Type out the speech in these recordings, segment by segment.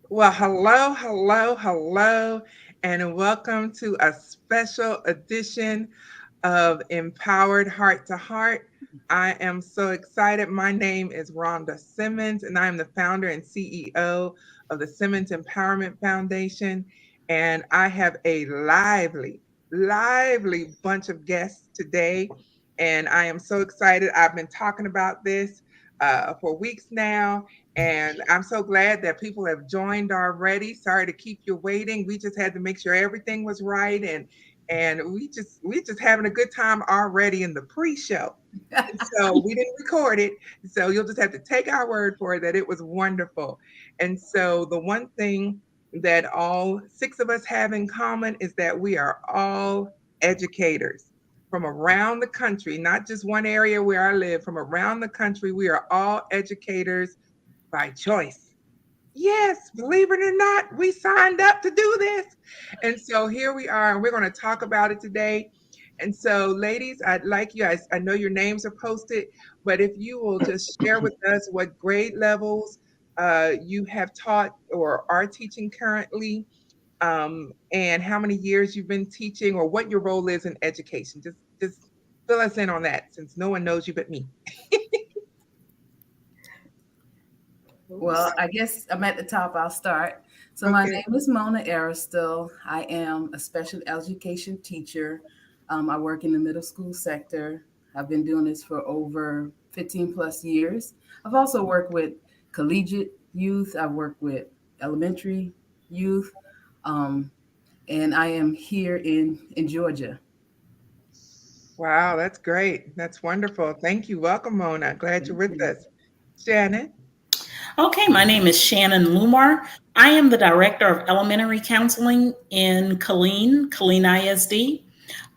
Well, hello, hello, hello, and welcome to a special edition of Empowered Heart to Heart. I am so excited. My name is Rhonda Simmons, and I am the founder and CEO of the Simmons Empowerment Foundation. And I have a lively bunch of guests today. And I am so excited. I've been talking about this for weeks now, and I'm so glad that people have joined already. Sorry to keep you waiting. We just had to make sure everything was right, and we just having a good time already in the pre-show. And so we didn't record it. So you'll just have to take our word for it that it was wonderful. And so the one thing that all six of us have in common is that we are all educators from around the country, not just one area where I live, from around the country. We are all educators by choice. Yes, believe it or not, we signed up to do this. And so here we are, and we're going to talk about it today. And so, ladies, I'd like you, I know your names are posted, but if you will just share with us what grade levels you have taught or are teaching currently, and how many years you've been teaching, or what your role is in education. Just fill us in on that, since no one knows you but me. Well, I guess I'm at the top. I'll start. So my Okay. name is Mona Aristotle. I am a special education teacher. I work in the middle school sector. I've been doing this for over 15 plus years. I've also worked with collegiate youth. I've worked with elementary youth. Um, and I am here in Georgia. Wow, that's great. That's wonderful. Thank you. Welcome, Mona. Glad you're Thank with you. us. Shannon. Okay, my name is Shannon Lumar. I am the Director of Elementary Counseling in Killeen ISD.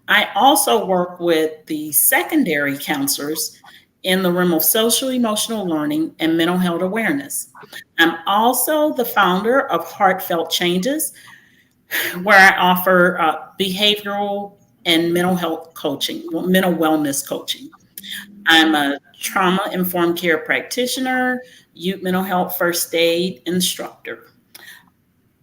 I also work with the secondary counselors in the realm of social emotional learning and mental health awareness. I'm also the founder of Heartfelt Changes, where I offer behavioral and mental health coaching, mental wellness coaching. I'm a trauma informed care practitioner, youth mental health first aid instructor.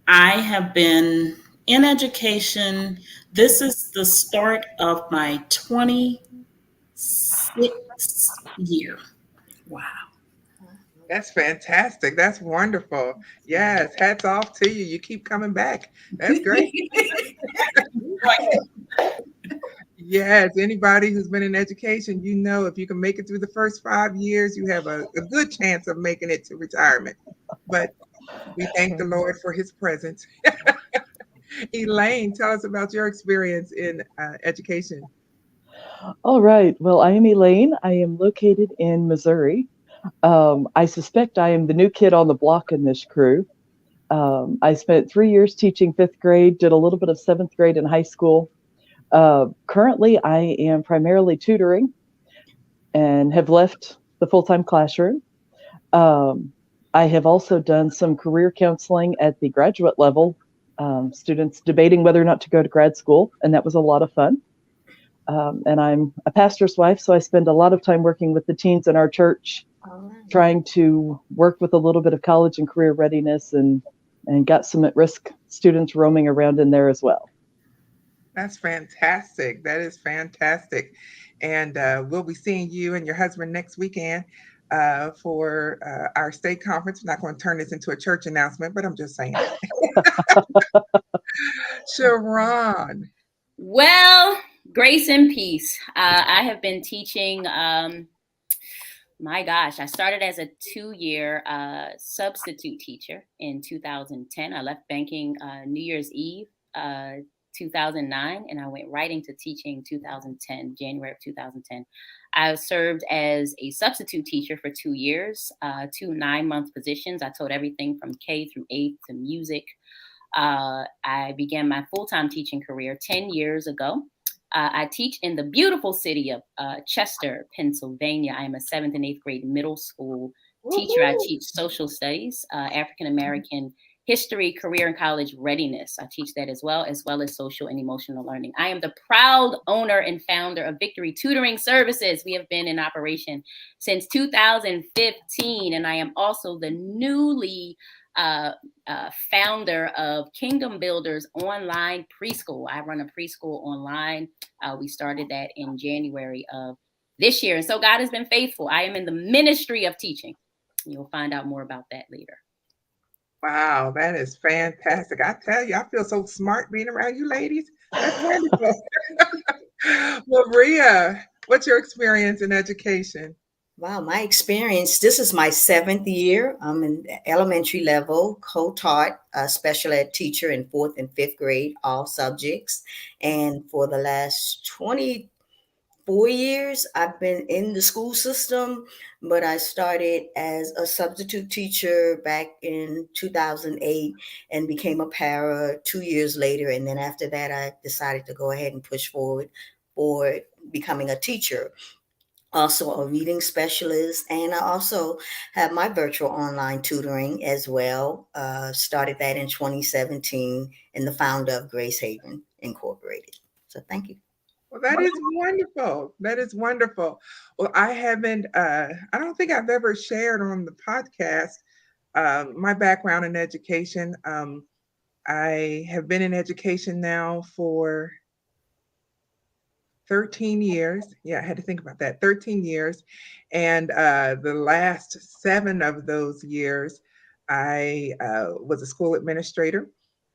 I have been in education. This is the start of my 26th year. Wow. That's fantastic. That's wonderful. Yes, hats off to you. You keep coming back. That's great. Yes, anybody who's been in education, you know, if you can make it through the first 5 years, you have a good chance of making it to retirement. But we thank the Lord for his presence. Elaine, tell us about your experience in education. All right. Well, I am Elaine. I am located in Missouri. I suspect I am the new kid on the block in this crew. I spent 3 years teaching fifth grade, did a little bit of seventh grade in high school. Currently, I am primarily tutoring and have left the full time classroom. Um, I have also done some career counseling at the graduate level, students debating whether or not to go to grad school, and that was a lot of fun. And I'm a pastor's wife, so I spend a lot of time working with the teens in our church, trying to work with a little bit of college and career readiness, and got some at risk students roaming around in there as well. That's fantastic. That is fantastic. And we'll be seeing you and your husband next weekend for our state conference. I'm not going to turn this into a church announcement, but I'm just saying. Sharon. Well, grace and peace. I have been teaching. My gosh, I started as a 2 year substitute teacher in 2010. I left banking New Year's Eve, 2009, and I went right into teaching 2010, January of 2010. I served as a substitute teacher for 2 years, 2 9-month positions. I taught everything from K through 8th to music. I began my full time teaching career 10 years ago. I teach in the beautiful city of Chester, Pennsylvania. I am a 7th and 8th grade middle school teacher. I Woohoo. teach social studies, African American history, career, and college readiness. I teach that as well as social and emotional learning. I am the proud owner and founder of Victory Tutoring Services. We have been in operation since 2015, and I am also the newly founder of Kingdom Builders Online Preschool. I run a preschool online. We started that in January of this year. And so God has been faithful. I am in the ministry of teaching. You'll find out more about that later. Wow, that is fantastic. I tell you, I feel so smart being around you ladies. That's wonderful. Maria, what's your experience in education? Wow, my experience, this is my 7th year. I'm in elementary level, co-taught special ed teacher in 4th and 5th grade, all subjects. And for the last 24 years, I've been in the school system, but I started as a substitute teacher back in 2008 and became a para 2 years later. And then after that, I decided to go ahead and push forward for becoming a teacher, also a reading specialist, and I also have my virtual online tutoring as well. Started that in 2017, and the founder of Grace Haven Incorporated. So thank you. Well, that is wonderful. That is wonderful. Well, I don't think I've ever shared on the podcast my background in education. I have been in education now for 13 years. Yeah, I had to think about that. 13 years. And the last 7 of those years, I was a school administrator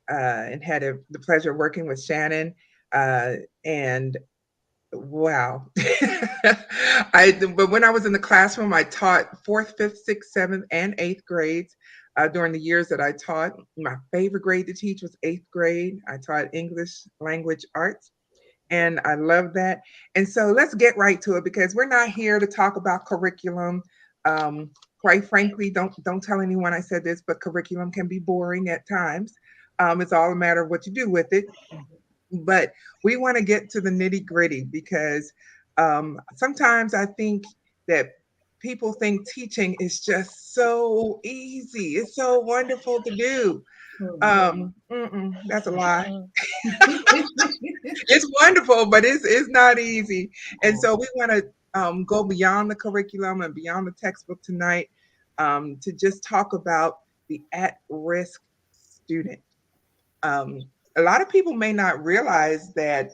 and had the pleasure of working with Shannon. And wow. But when I was in the classroom, I taught fourth, fifth, sixth, seventh, and eighth grades. During the years that I taught, my favorite grade to teach was eighth grade. I taught English language arts, and I love that. And so let's get right to it because we're not here to talk about curriculum. Um, Quite frankly, don't tell anyone I said this, but curriculum can be boring at times. It's all a matter of what you do with it. But we want to get to the nitty gritty because sometimes I think that people think teaching is just so easy. It's so wonderful to do. That's a lie. It's wonderful, but it's not easy. And so we want to go beyond the curriculum and beyond the textbook tonight to just talk about the at-risk student. Um, a lot of people may not realize that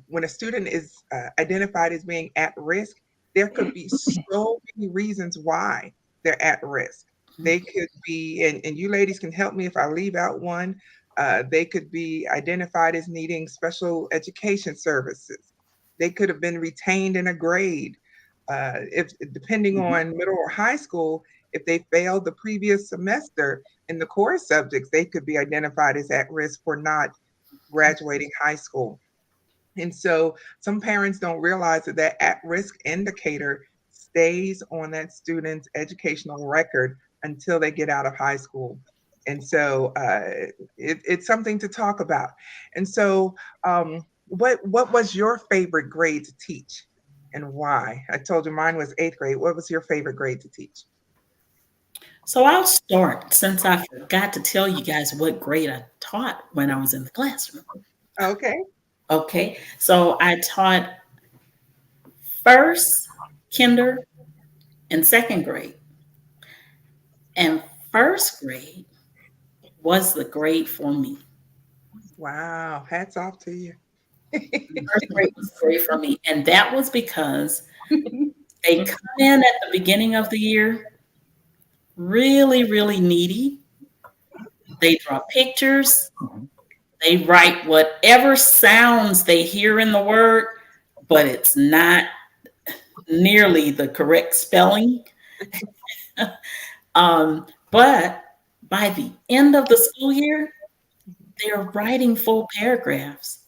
when a student is identified as being at risk, there could be so many reasons why they're at risk. They could be, and you ladies can help me if I leave out one, they could be identified as needing special education services. They could have been retained in a grade. If depending on middle or high school, if they failed the previous semester in the core subjects, they could be identified as at risk for not graduating high school. And so some parents don't realize that that at-risk indicator stays on that student's educational record until they get out of high school. And so it's something to talk about. And so what was your favorite grade to teach and why? I told you mine was eighth grade. What was your favorite grade to teach? So I'll start since I forgot to tell you guys what grade I taught when I was in the classroom. Okay. Okay, so I taught first, kinder, and second grade. And first grade was the grade for me. Wow. Hats off to you. First grade was great for me. And that was because they come in at the beginning of the year really, really needy. They draw pictures. They write whatever sounds they hear in the word, but it's not nearly the correct spelling. But by the end of the school year, they're writing full paragraphs.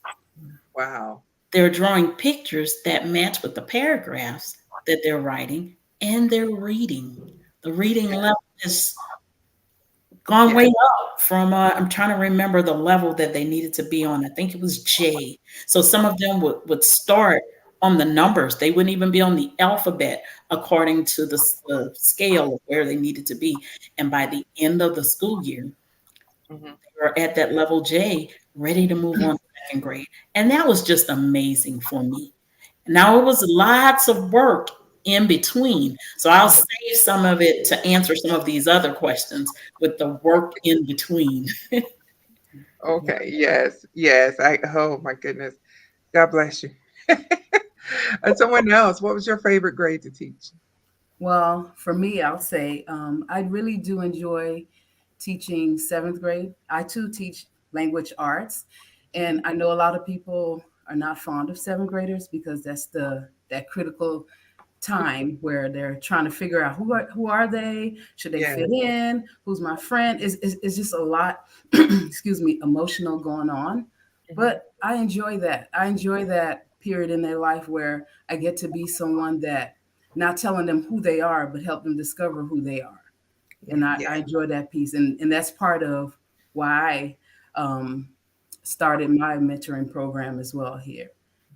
Wow. They're drawing pictures that match with the paragraphs that they're writing, and they're reading. The reading level is gone way up from, I'm trying to remember the level that they needed to be on. I think it was J. So some of them would start on the numbers. They wouldn't even be on the alphabet according to the scale of where they needed to be. And by the end of the school year, they were at that level J, ready to move on to second grade. And that was just amazing for me. Now, it was lots of work in between. So I'll save some of it to answer some of these other questions with the work in between. Okay, yes, yes. Oh my goodness. God bless you. And someone else, what was your favorite grade to teach? Well, for me, I'll say I really do enjoy teaching seventh grade. I too teach language arts, and I know a lot of people are not fond of seventh graders because that's that critical time where they're trying to figure out who are they, should they Yes. fit in, who's my friend. Is just a lot, excuse me, emotional going on. Mhm. But I enjoy that period in their life where I get to be someone that not telling them who they are, but help them discover who they are. And I Yes. enjoy that piece. And that's part of why I started my mentoring program as well here,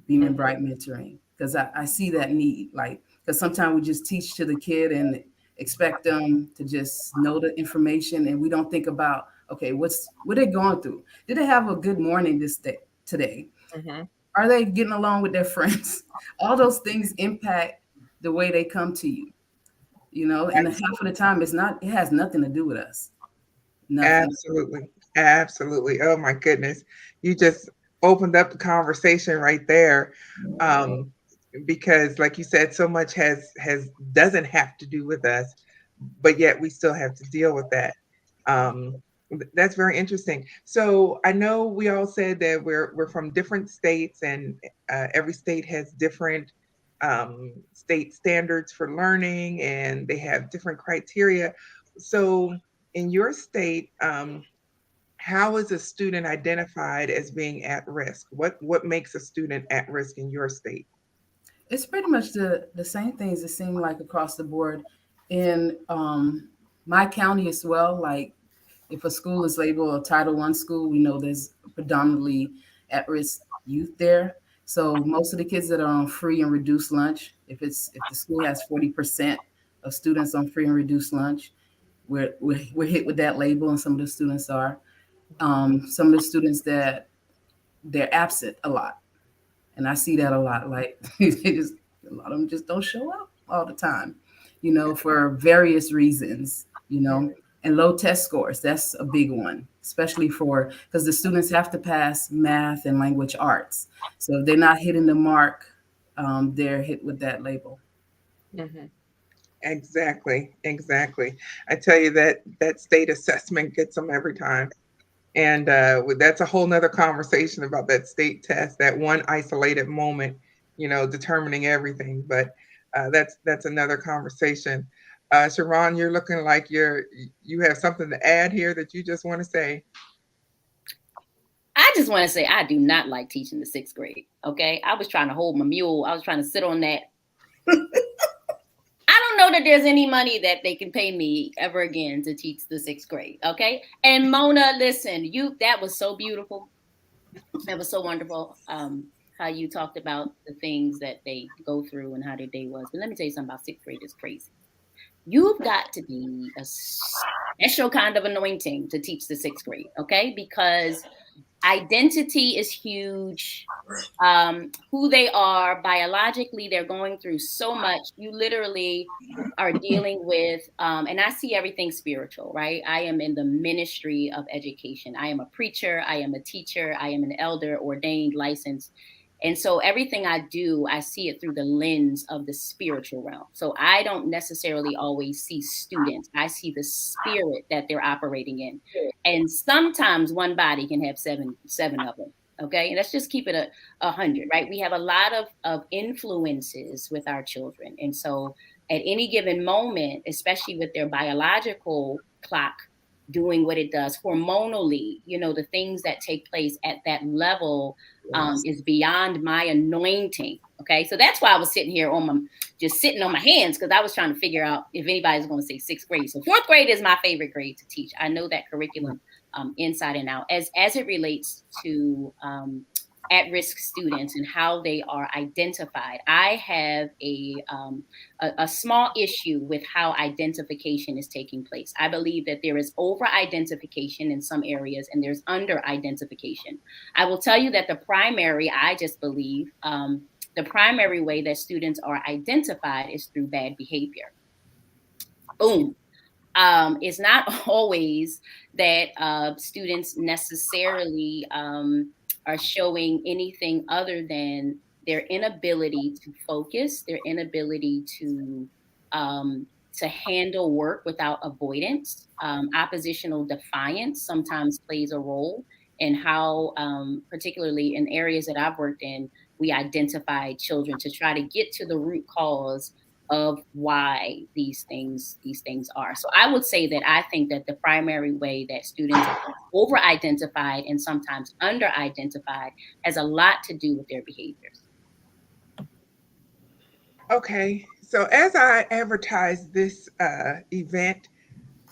Beam and Mhm. Bright Mentoring, because I see that need. Like, because sometimes we just teach to the kid and expect them to just know the information, and we don't think about, okay, what they going through? Did they have a good morning this day today? Mhm. Are they getting along with their friends? All those things impact the way they come to you, and half of the time it has nothing to do with us. Nothing. Absolutely. Absolutely. Oh my goodness. You just opened up the conversation right there. Um, because like you said, so much has doesn't have to do with us, but yet we still have to deal with that. Um, that's very interesting. So I know we all said that we're from different states, and every state has different state standards for learning, and they have different criteria. So in your state, how is a student identified as being at risk? What makes a student at risk in your state? It's pretty much the same things that seem like across the board in my county as well. Like if a school is labeled a Title I school, we know there's predominantly at-risk youth there. So most of the kids that are on free and reduced lunch, if the school has 40% of students on free and reduced lunch, we're hit with that label, and some of the students are. Some of the students that they're absent a lot, and I see that a lot. Like a lot of them just don't show up all the time, for various reasons, and low test scores. That's a big one, especially because the students have to pass math and language arts. So if they're not hitting the mark, they're hit with that label. Mhm. Exactly, exactly. I tell you that that state assessment gets them every time. And that's a whole nother conversation about that state test, that one isolated moment, determining everything. But that's another conversation. Sharon, you're looking like you have something to add here that you just want to say. I just want to say I do not like teaching the sixth grade. Okay. I was trying to hold my mule. I was trying to sit on that. I don't know that there's any money that they can pay me ever again to teach the sixth grade. Okay. And Mona, listen, that was so beautiful. That was so wonderful. How you talked about the things that they go through and how their day was. But let me tell you something about sixth grade is crazy. You've got to be a special kind of anointing to teach the sixth grade, okay? Because identity is huge. Who they are biologically, they're going through so much. You literally are dealing with, and I see everything spiritual, right? I am in the ministry of education. I am a preacher, I am a teacher, I am an elder, ordained, licensed. And so everything I do, I see it through the lens of the spiritual realm. So I don't necessarily always see students. I see the spirit that they're operating in. And sometimes one body can have seven of them. Okay. And let's just keep it 100, right? We have a lot of influences with our children. And so at any given moment, especially with their biological clock doing what it does hormonally, the things that take place at that level is beyond my anointing. Okay. So that's why I was sitting here just sitting on my hands, because I was trying to figure out if anybody's going to say sixth grade. So fourth grade is my favorite grade to teach. I know that curriculum inside and out as it relates to at-risk students and how they are identified. I have a small issue with how identification is taking place. I believe that there is over-identification in some areas and there's under-identification. I will tell you that the primary, I just believe, the primary way that students are identified is through bad behavior. Boom. It's not always that students necessarily are showing anything other than their inability to focus, their inability um, to handle work without avoidance. Oppositional defiance sometimes plays a role in how, particularly in areas that I've worked in, we identify children to try to get to the root cause of why these things are. So I would say that I think that the primary way that students are over identified and sometimes under identified has a lot to do with their behaviors. Okay, so as I advertised this event,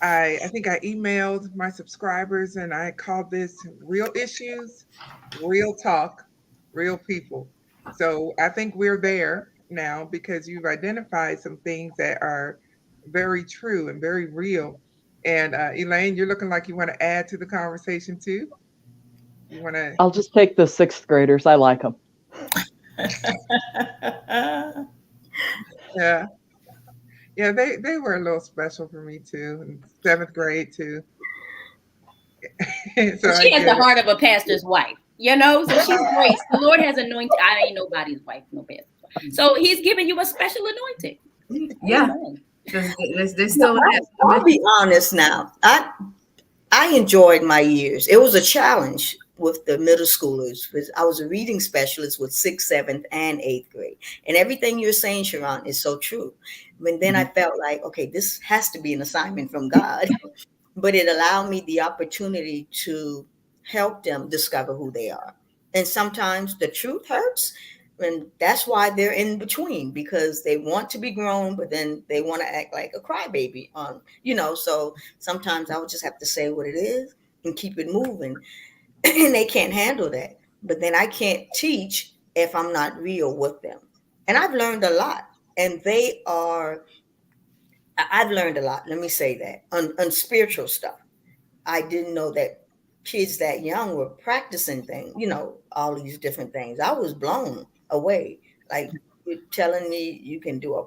I think I emailed my subscribers and I called this Real Issues, Real Talk, Real People. So I think we're there now because you've identified some things that are very true and very real. And Elaine, you're looking like you want to add to the conversation too. You want to, I'll just take the sixth graders. I like them. yeah, yeah, they were a little special for me too, in seventh grade too. So But I she has get the it. heart of a pastor's wife, you know, so she's grace. The Lord has anointed. I ain't nobody's wife, no pastor's wife. So he's giving you a special anointing. Yeah, Amen. because they're No, still in that I'll be elementary. honest now. I enjoyed my years. It was a challenge with the middle schoolers because I was a reading specialist with sixth, seventh, and eighth grade. And everything you're saying, Sharon, is so true. But then I felt like, okay, this has to be an assignment from God. But it allowed me the opportunity to help them discover who they are. And sometimes the truth hurts. And that's why they're in between because they want to be grown, but then they want to act like a crybaby so sometimes I would just have to say what it is and keep it moving. And they can't handle that. But then I can't teach if I'm not real with them. And I've learned a lot. And I've learned a lot. Let me say that on spiritual stuff. I didn't know that kids that young were practicing things, all these different things. I was blown away. Like you're telling me you can do a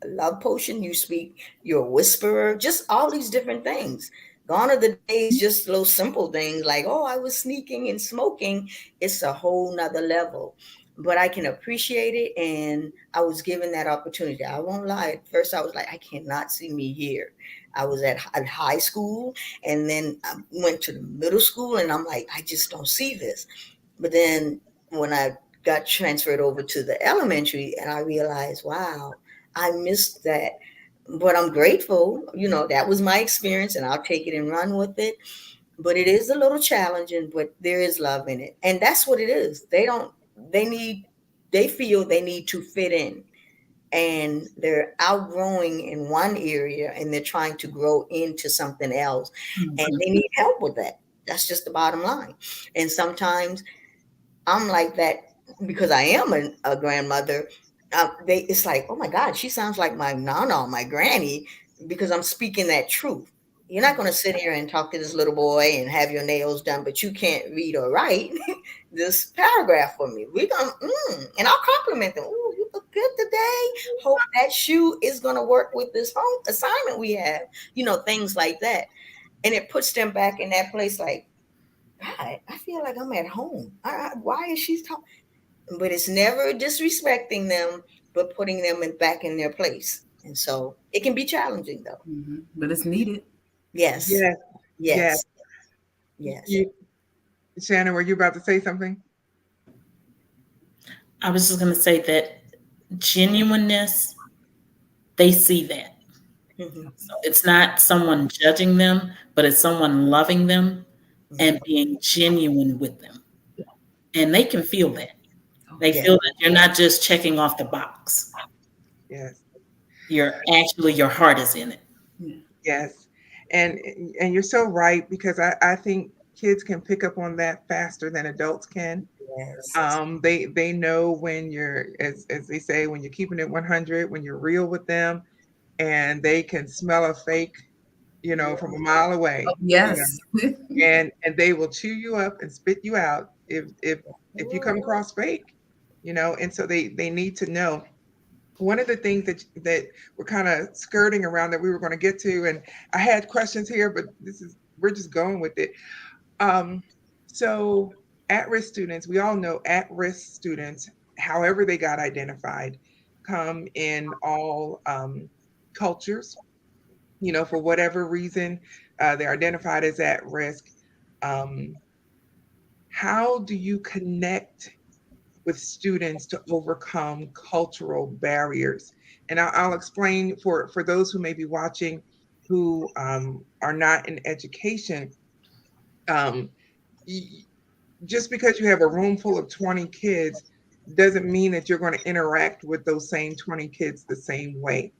love potion, you speak, you're a whisperer, just all these different things. Gone are the days, just little simple things like, oh, I was sneaking and smoking. It's a whole nother level. But I can appreciate it. And I was given that opportunity. I won't lie. At first, I was like, I cannot see me here. I was at high school and then I went to the middle school and I'm like, I just don't see this. But then when I got transferred over to the elementary and I realized, wow, I missed that. But I'm grateful, that was my experience and I'll take it and run with it. But it is a little challenging, but there is love in it. And that's what it is. They feel they need to fit in and they're outgrowing in one area and they're trying to grow into something else and they need help with that. That's just the bottom line. And sometimes I'm like that because I am a grandmother. It's like, oh my God, she sounds like my nana, my granny, because I'm speaking that truth. You're not going to sit here and talk to this little boy and have your nails done, but you can't read or write this paragraph for me. We're going to, and I'll compliment them. Ooh, you look good today. Hope that shoe is going to work with this home assignment we have, things like that. And it puts them back in that place like, God, I feel like I'm at home. Why is she talking? But it's never disrespecting them, but putting them back in their place. And so it can be challenging, though. But it's needed. Yes, yes, yes. yes, yes. You, Shannon, were you about to say something? I was just going to say that genuineness, they see that. Mhm. So it's not someone judging them, but it's someone loving them and being genuine with them. And they can feel that. They Yeah. feel that you're not just checking off the box. Yes. Your heart is in it. Yes. And and you're so right because I think kids can pick up on that faster than adults can. Yes. They know when you're as they say when you're keeping it 100, when you're real with them, and they can smell a fake, from a mile away. Yes. And they will chew you up and spit you out if you come across fake. and so they need to know. One of the things that we're kind of skirting around that we were going to get to, and I had questions here, but we're just going with it. Um, so at-risk students, we all know at-risk students, however they got identified, come in all cultures. For whatever reason, they're identified as at risk. Um, how do you connect with students to overcome cultural barriers? And I'll explain for those who may be watching who are not in education. Um, just because you have a room full of 20 kids doesn't mean that you're going to interact with those same 20 kids the same way.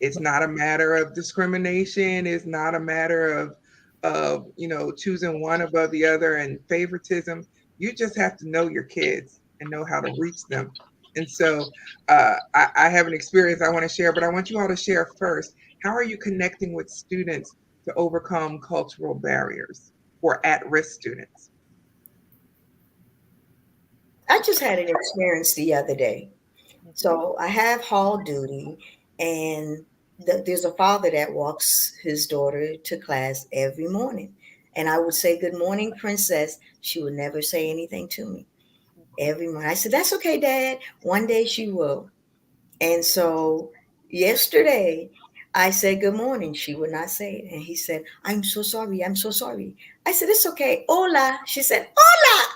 It's not a matter of discrimination. It's not a matter of choosing one above the other and favoritism. You just have to know your kids and know how to reach them. And so I have an experience I want to share, but I want you all to share first. How are you connecting with students to overcome cultural barriers for at-risk students? I just had an experience the other day. So I have hall duty, and there's a father that walks his daughter to class every morning. And I would say, "Good morning, princess." She would never say anything to me every morning. I said, "That's okay, Dad. One day she will." And so yesterday, I said, "Good morning." She would not say it. And he said, "I'm so sorry. I'm so sorry." I said, "It's okay. Hola." She said, "Hola."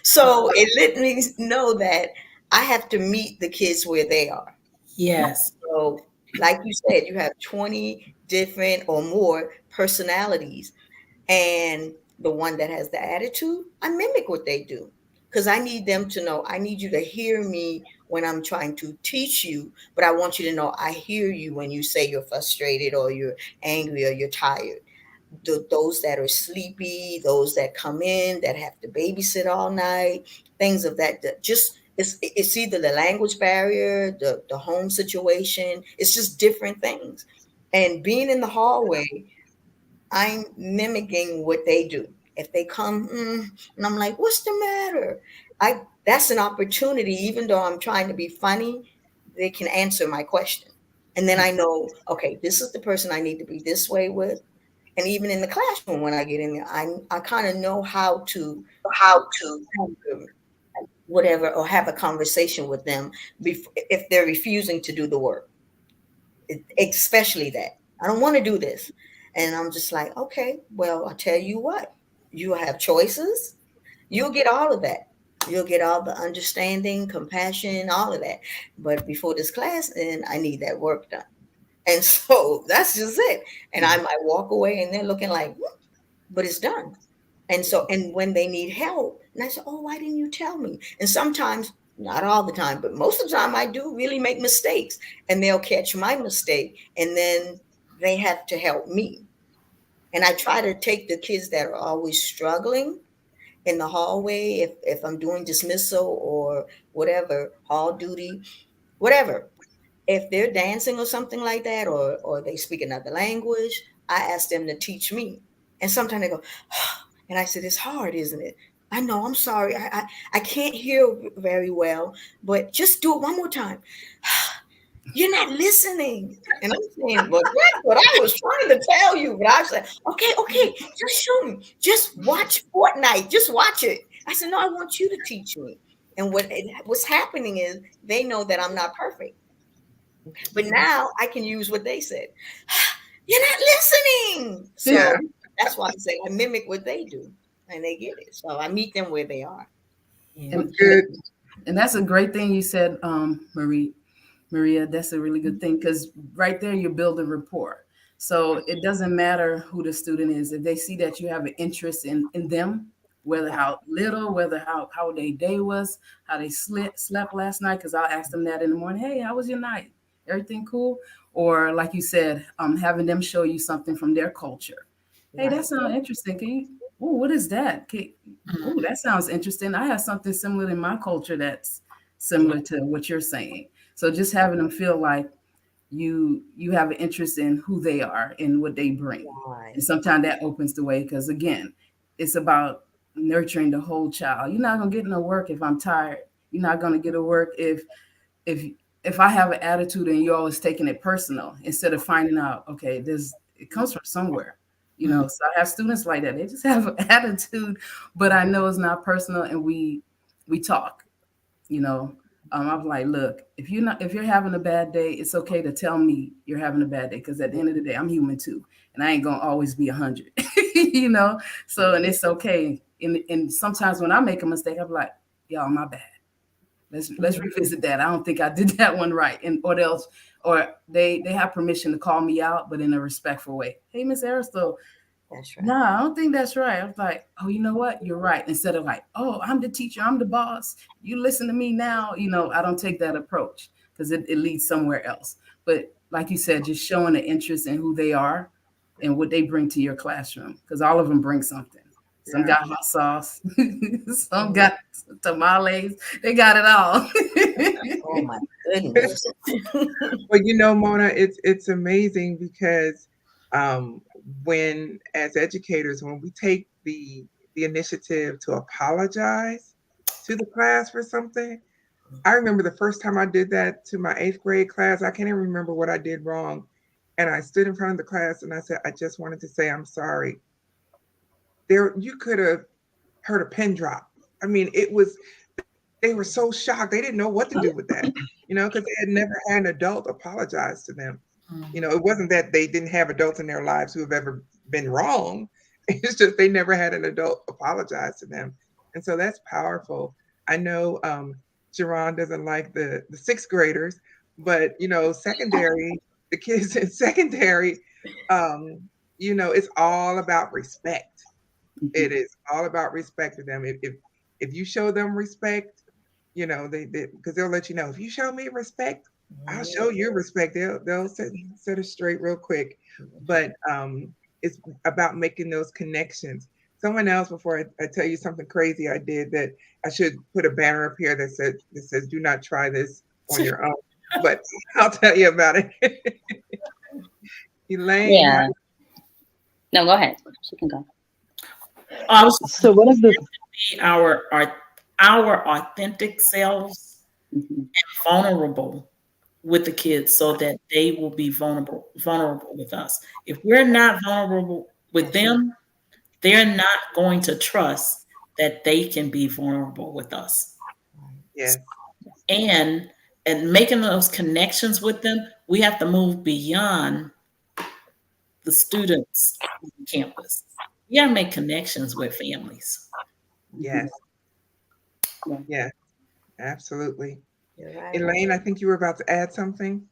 So it let me know that I have to meet the kids where they are. Yes. So, like you said, you have 20 different or more personalities. And the one that has the attitude, I mimic what they do because I need them to know, I need you to hear me when I'm trying to teach you, but I want you to know I hear you when you say you're frustrated or you're angry or you're tired. Those that are sleepy, those that come in that have to babysit all night, things of that. Just it's either the language barrier, the home situation. It's just different things. And being in the hallway, I'm mimicking what they do. If they come, and I'm like, "What's the matter?" I That's an opportunity. Even though I'm trying to be funny, they can answer my question, and then I know, okay, this is the person I need to be this way with. And even in the classroom, when I get in there, I kind of know how to whatever or have a conversation with them if they're refusing to do the work, especially that I don't want to do this, and I'm just like, okay, well, I'll tell you what, you have choices. You'll get all of that. You'll get all the understanding, compassion, all of that. But before this class, then I need that work done. And so that's just it. And I might walk away and they're looking like, but it's done. And so, and when they need help, and I say, "Oh, why didn't you tell me?" And sometimes, not all the time, but most of the time, I do really make mistakes, and they'll catch my mistake, and then they have to help me. And I try to take the kids that are always struggling in the hallway, if I'm doing dismissal or whatever, hall duty, whatever. If they're dancing or something like that, or they speak another language, I ask them to teach me. And sometimes they go, and I said, "It's hard, isn't it? I know, I'm sorry. I can't hear very well, but just do it one more time." "You're not listening." And I'm saying, "Well, that's what I was trying to tell you." But I said, "Okay, okay, just show me. Just watch Fortnite. Just watch it." I said, "No, I want you to teach me." And what's happening is they know that I'm not perfect. But now I can use what they said. "You're not listening." Yeah. So that's why I say I mimic what they do and they get it. So I meet them where they are. Well, And, good. and that's a great thing you said, Maria. That's a really good thing because right there you're building rapport. So it doesn't matter who the student is. If they see that you have an interest in them, whether how little, whether how their day was, how they slept last night, because I'll ask them that in the morning. "Hey, how was your night? Everything cool?" Or like you said, having them show you something from their culture. "Hey, that Right. sounds interesting. Can you? Oh, what is that? Oh, that sounds interesting. I have something similar in my culture that's similar to what you're saying." So just having them feel like you have an interest in who they are and what they bring. And Right. sometimes that opens the way because again, it's about nurturing the whole child. You're not gonna get no work if I'm tired You're not going to get to work if if I have an attitude and you're always taking it personal instead of finding out, okay, it comes from somewhere. So I have students like that. They just have an attitude, but I know it's not personal, and we talk. I'm like, look, if you're having a bad day, it's okay to tell me you're having a bad day, because at the end of the day, I'm human too, and I ain't gonna always be 100. So, and it's okay. And sometimes when I make a mistake, I'm like, y'all, my bad. Let's revisit that. I don't think I did that one right, and or they have permission to call me out, but in a respectful way. Hey, Miss Aristotle, That's right. no, I don't think that's right. I was like, oh, you know what? You're right. Instead of like, oh, I'm the teacher, I'm the boss, you listen to me now. I don't take that approach, because it leads somewhere else. But like you said, just showing an interest in who they are and what they bring to your classroom, because all of them bring something. Some got hot sauce, some got tamales. They got it all. Oh my goodness. Well, Mona, it's amazing because um, when, as educators, when we take the initiative to apologize to the class for something, I remember the first time I did that to my 8th grade class. I can't even remember what I did wrong, and I stood in front of the class and I said, I just wanted to say I'm sorry. There, you could have heard a pin drop. I mean, they were so shocked. They didn't know what to do with that, because they had never had an adult apologize to them. It wasn't that they didn't have adults in their lives who have ever been wrong. It's just they never had an adult apologize to them. And so that's powerful. I know Jerron doesn't like the 6th graders, but secondary, the kids in secondary, it's all about respect. It is all about respect to them. If you show them respect, they because they'll let you know, if you show me respect, I'll show you respect. They'll set it straight real quick. But it's about making those connections. Someone else, before I tell you something crazy I did, that I should put a banner up here that says do not try this on your own. But I'll tell you about it. Elaine. Yeah. No, go ahead. She can go. So one of the our authentic selves and vulnerable with the kids, so that they will be vulnerable with us. If we're not vulnerable with them, they're not going to trust that they can be vulnerable with us. Yes. And making those connections with them, we have to move beyond the students on campus. You gotta make connections with families. Yes. Yeah. Yes. Absolutely. You're right. Elaine, I think you were about to add something.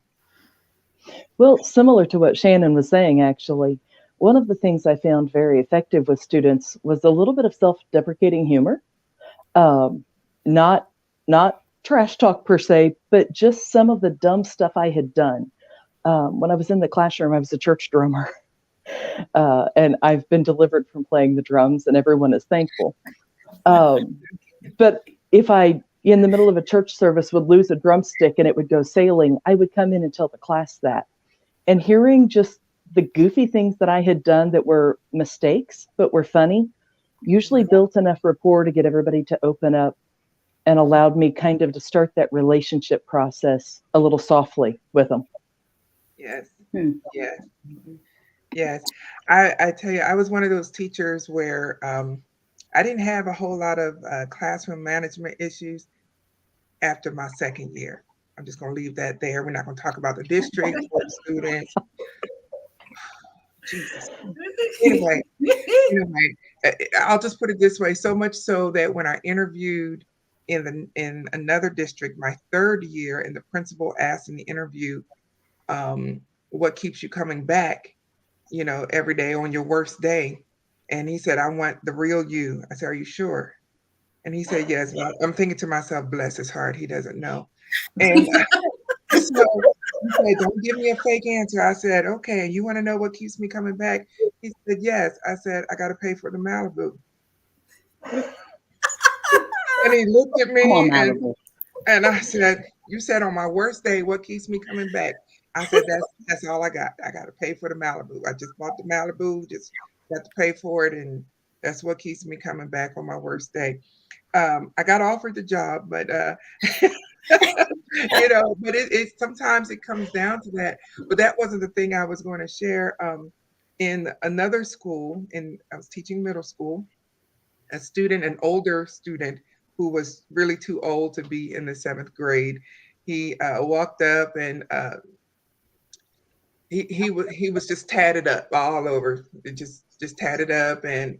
Well, similar to what Shannon was saying, actually, one of the things I found very effective with students was a little bit of self-deprecating humor. Um, not not trash talk per se, but just some of the dumb stuff I had done. When I was in the classroom, I was a church drummer, and I've been delivered from playing the drums, and everyone is thankful. But if I, in the middle of a church service, would lose a drumstick and it would go sailing, I would come in and tell the class that. And hearing just the goofy things that I had done that were mistakes but were funny usually built enough rapport to get everybody to open up, and allowed me kind of to start that relationship process a little softly with them. Yes. Yes. Yes. I tell you, I was one of those teachers where I didn't have a whole lot of classroom management issues after my 2nd year. I'm just going to leave that there. We're not going to talk about the district or the students. Jesus. Anyway, I'll just put it this way. So much so that when I interviewed in another district, my 3rd year, and the principal asked in the interview, what keeps you coming back, every day on your worst day? And he said, I want the real you. I said, are you sure? And he said, yes. Well, I'm thinking to myself, bless his heart, he doesn't know. And so he said, don't give me a fake answer. I said, okay, you want to know what keeps me coming back? He said, yes. I said, I got to pay for the Malibu. And he looked at Come me on, Malibu. and I said, you said on my worst day, what keeps me coming back? I said, that's all I got. I got to pay for the Malibu. I just bought the Malibu, just got to pay for it. And That's what keeps me coming back on my worst day. I got offered the job, but but it sometimes it comes down to that. But that wasn't the thing I was going to share. In another school, I was teaching middle school, an older student who was really too old to be in the seventh grade. He walked up and he was just tatted up all over, just tatted up, and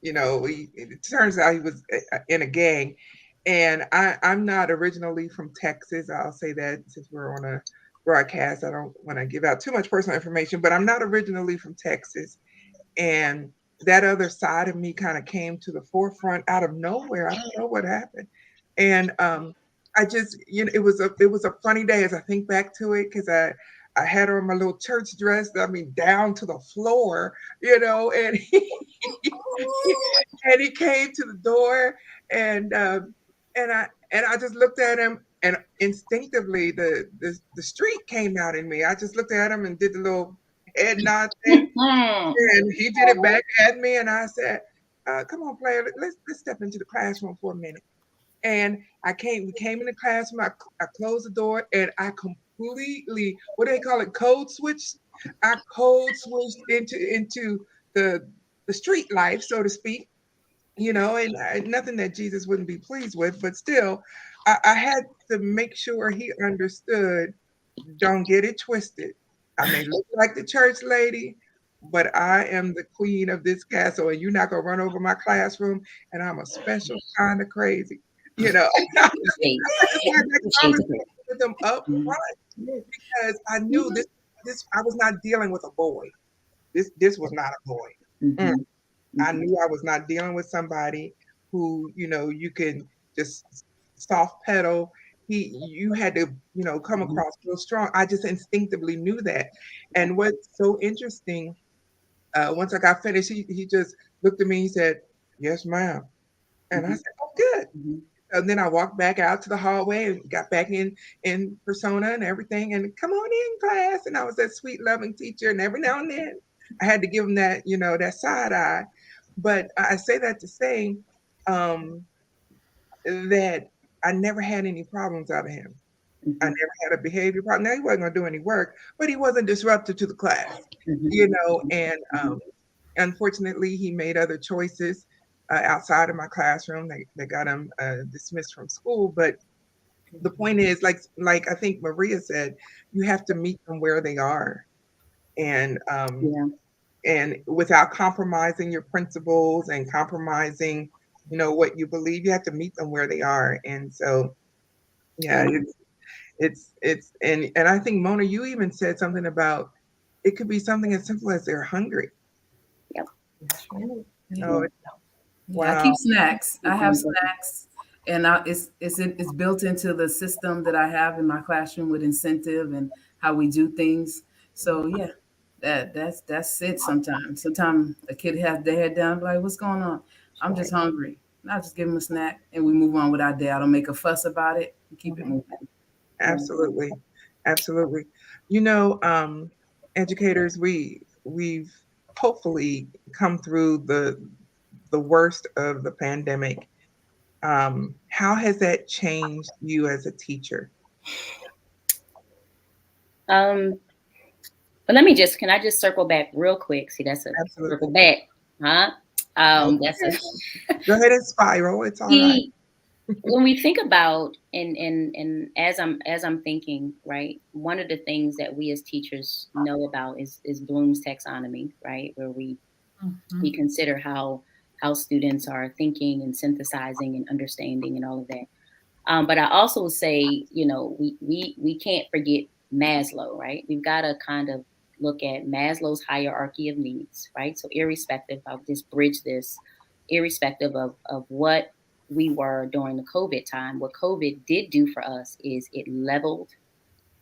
it turns out he was in a gang. And I'm not originally from Texas. I'll say that since we're on a broadcast, I don't want to give out too much personal information, but I'm not originally from Texas. And that other side of me kind of came to the forefront out of nowhere. I don't know what happened. And I just, it was a funny day as I think back to it, because I had on my little church dress, I mean, down to the floor, and and he came to the door, and I just looked at him, and instinctively the street came out in me. I just looked at him and did the little head nod thing, and he did it back at me, and I said, "Come on, player, let's step into the classroom for a minute." And we came in the classroom. I closed the door, and I completely, what do they call it, code switched. I code switched into the street life, so to speak. And nothing that Jesus wouldn't be pleased with, but still, I had to make sure he understood. Don't get it twisted. I may look like the church lady, but I am the queen of this castle, and you're not gonna run over my classroom. And I'm a special kind of crazy. I just had that conversation with them up front, because I knew this I was not dealing with a boy. This was not a boy. Mm. I knew I was not dealing with somebody who, you can just soft pedal. You had to, come across real strong. I just instinctively knew that. And what's so interesting, once I got finished, he just looked at me. He said, "Yes, ma'am." And I said, "Oh, good." And then I walked back out to the hallway and got back in persona and everything. And come on in, class. And I was that sweet, loving teacher. And every now and then, I had to give him that, that side eye. But I say that to say um, that I never had any problems out of him. I never had a behavior problem. Now, he wasn't going to do any work, but he wasn't disruptive to the class, and unfortunately, he made other choices outside of my classroom. They got him dismissed from school. But the point is, like I think Maria said, you have to meet them where they are, and and without compromising your principles and compromising, what you believe. You have to meet them where they are. And so, yeah, and I think, Mona, you even said something about it could be something as simple as they're hungry. Yep. Oh, Yeah, I keep snacks. I have snacks, and it's built into the system that I have in my classroom with incentive and how we do things. So yeah, that's it. Sometimes a kid has their head down, like, "What's going on?" I'm just hungry. And I just give them a snack, and we move on with our day. I don't make a fuss about it. We keep it moving. absolutely, absolutely. Educators, we've hopefully come through the worst of the pandemic. How has that changed you as a teacher? But can I just circle back real quick? See, that's a Absolutely. circle back, huh? Okay. That's Go ahead and spiral. It's all right. When we think about and as I'm thinking, right, one of the things that we as teachers know about is Bloom's taxonomy, right, where we consider how students are thinking and synthesizing and understanding and all of that. But I also say, we can't forget Maslow, right? We've got to kind of look at Maslow's hierarchy of needs, right? So irrespective, I'll just bridge this, irrespective of what we were during the COVID time, what COVID did do for us is it leveled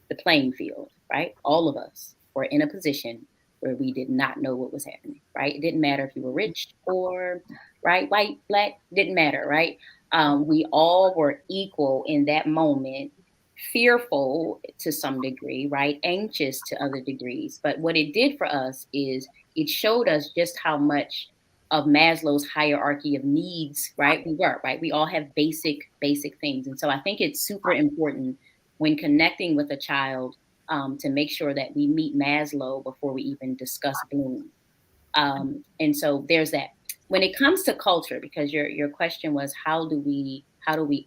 the playing field, right? All of us were in a position where we did not know what was happening, right? It didn't matter if you were rich, poor, right, white, black, didn't matter, right? We all were equal in that moment, fearful to some degree, right? Anxious to other degrees. But what it did for us is it showed us just how much Maslow's hierarchy of needs, right? We were, right? We all have basic things. And so I think it's super important when connecting with a child, to make sure that we meet Maslow before we even discuss Bloom. And so there's that. When it comes to culture, because your question was how do we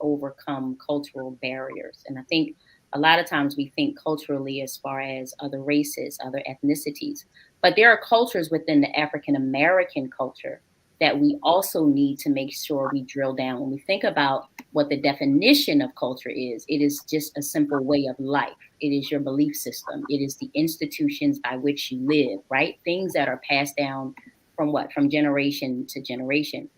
overcome cultural barriers? And I think a lot of times we think culturally as far as other races, other ethnicities, but there are cultures within the African American culture that we also need to make sure we drill down. When we think about what the definition of culture is, it is just a simple way of life. It is your belief system. It is the institutions by which you live, right? Things that are passed down from what? From generation to generation.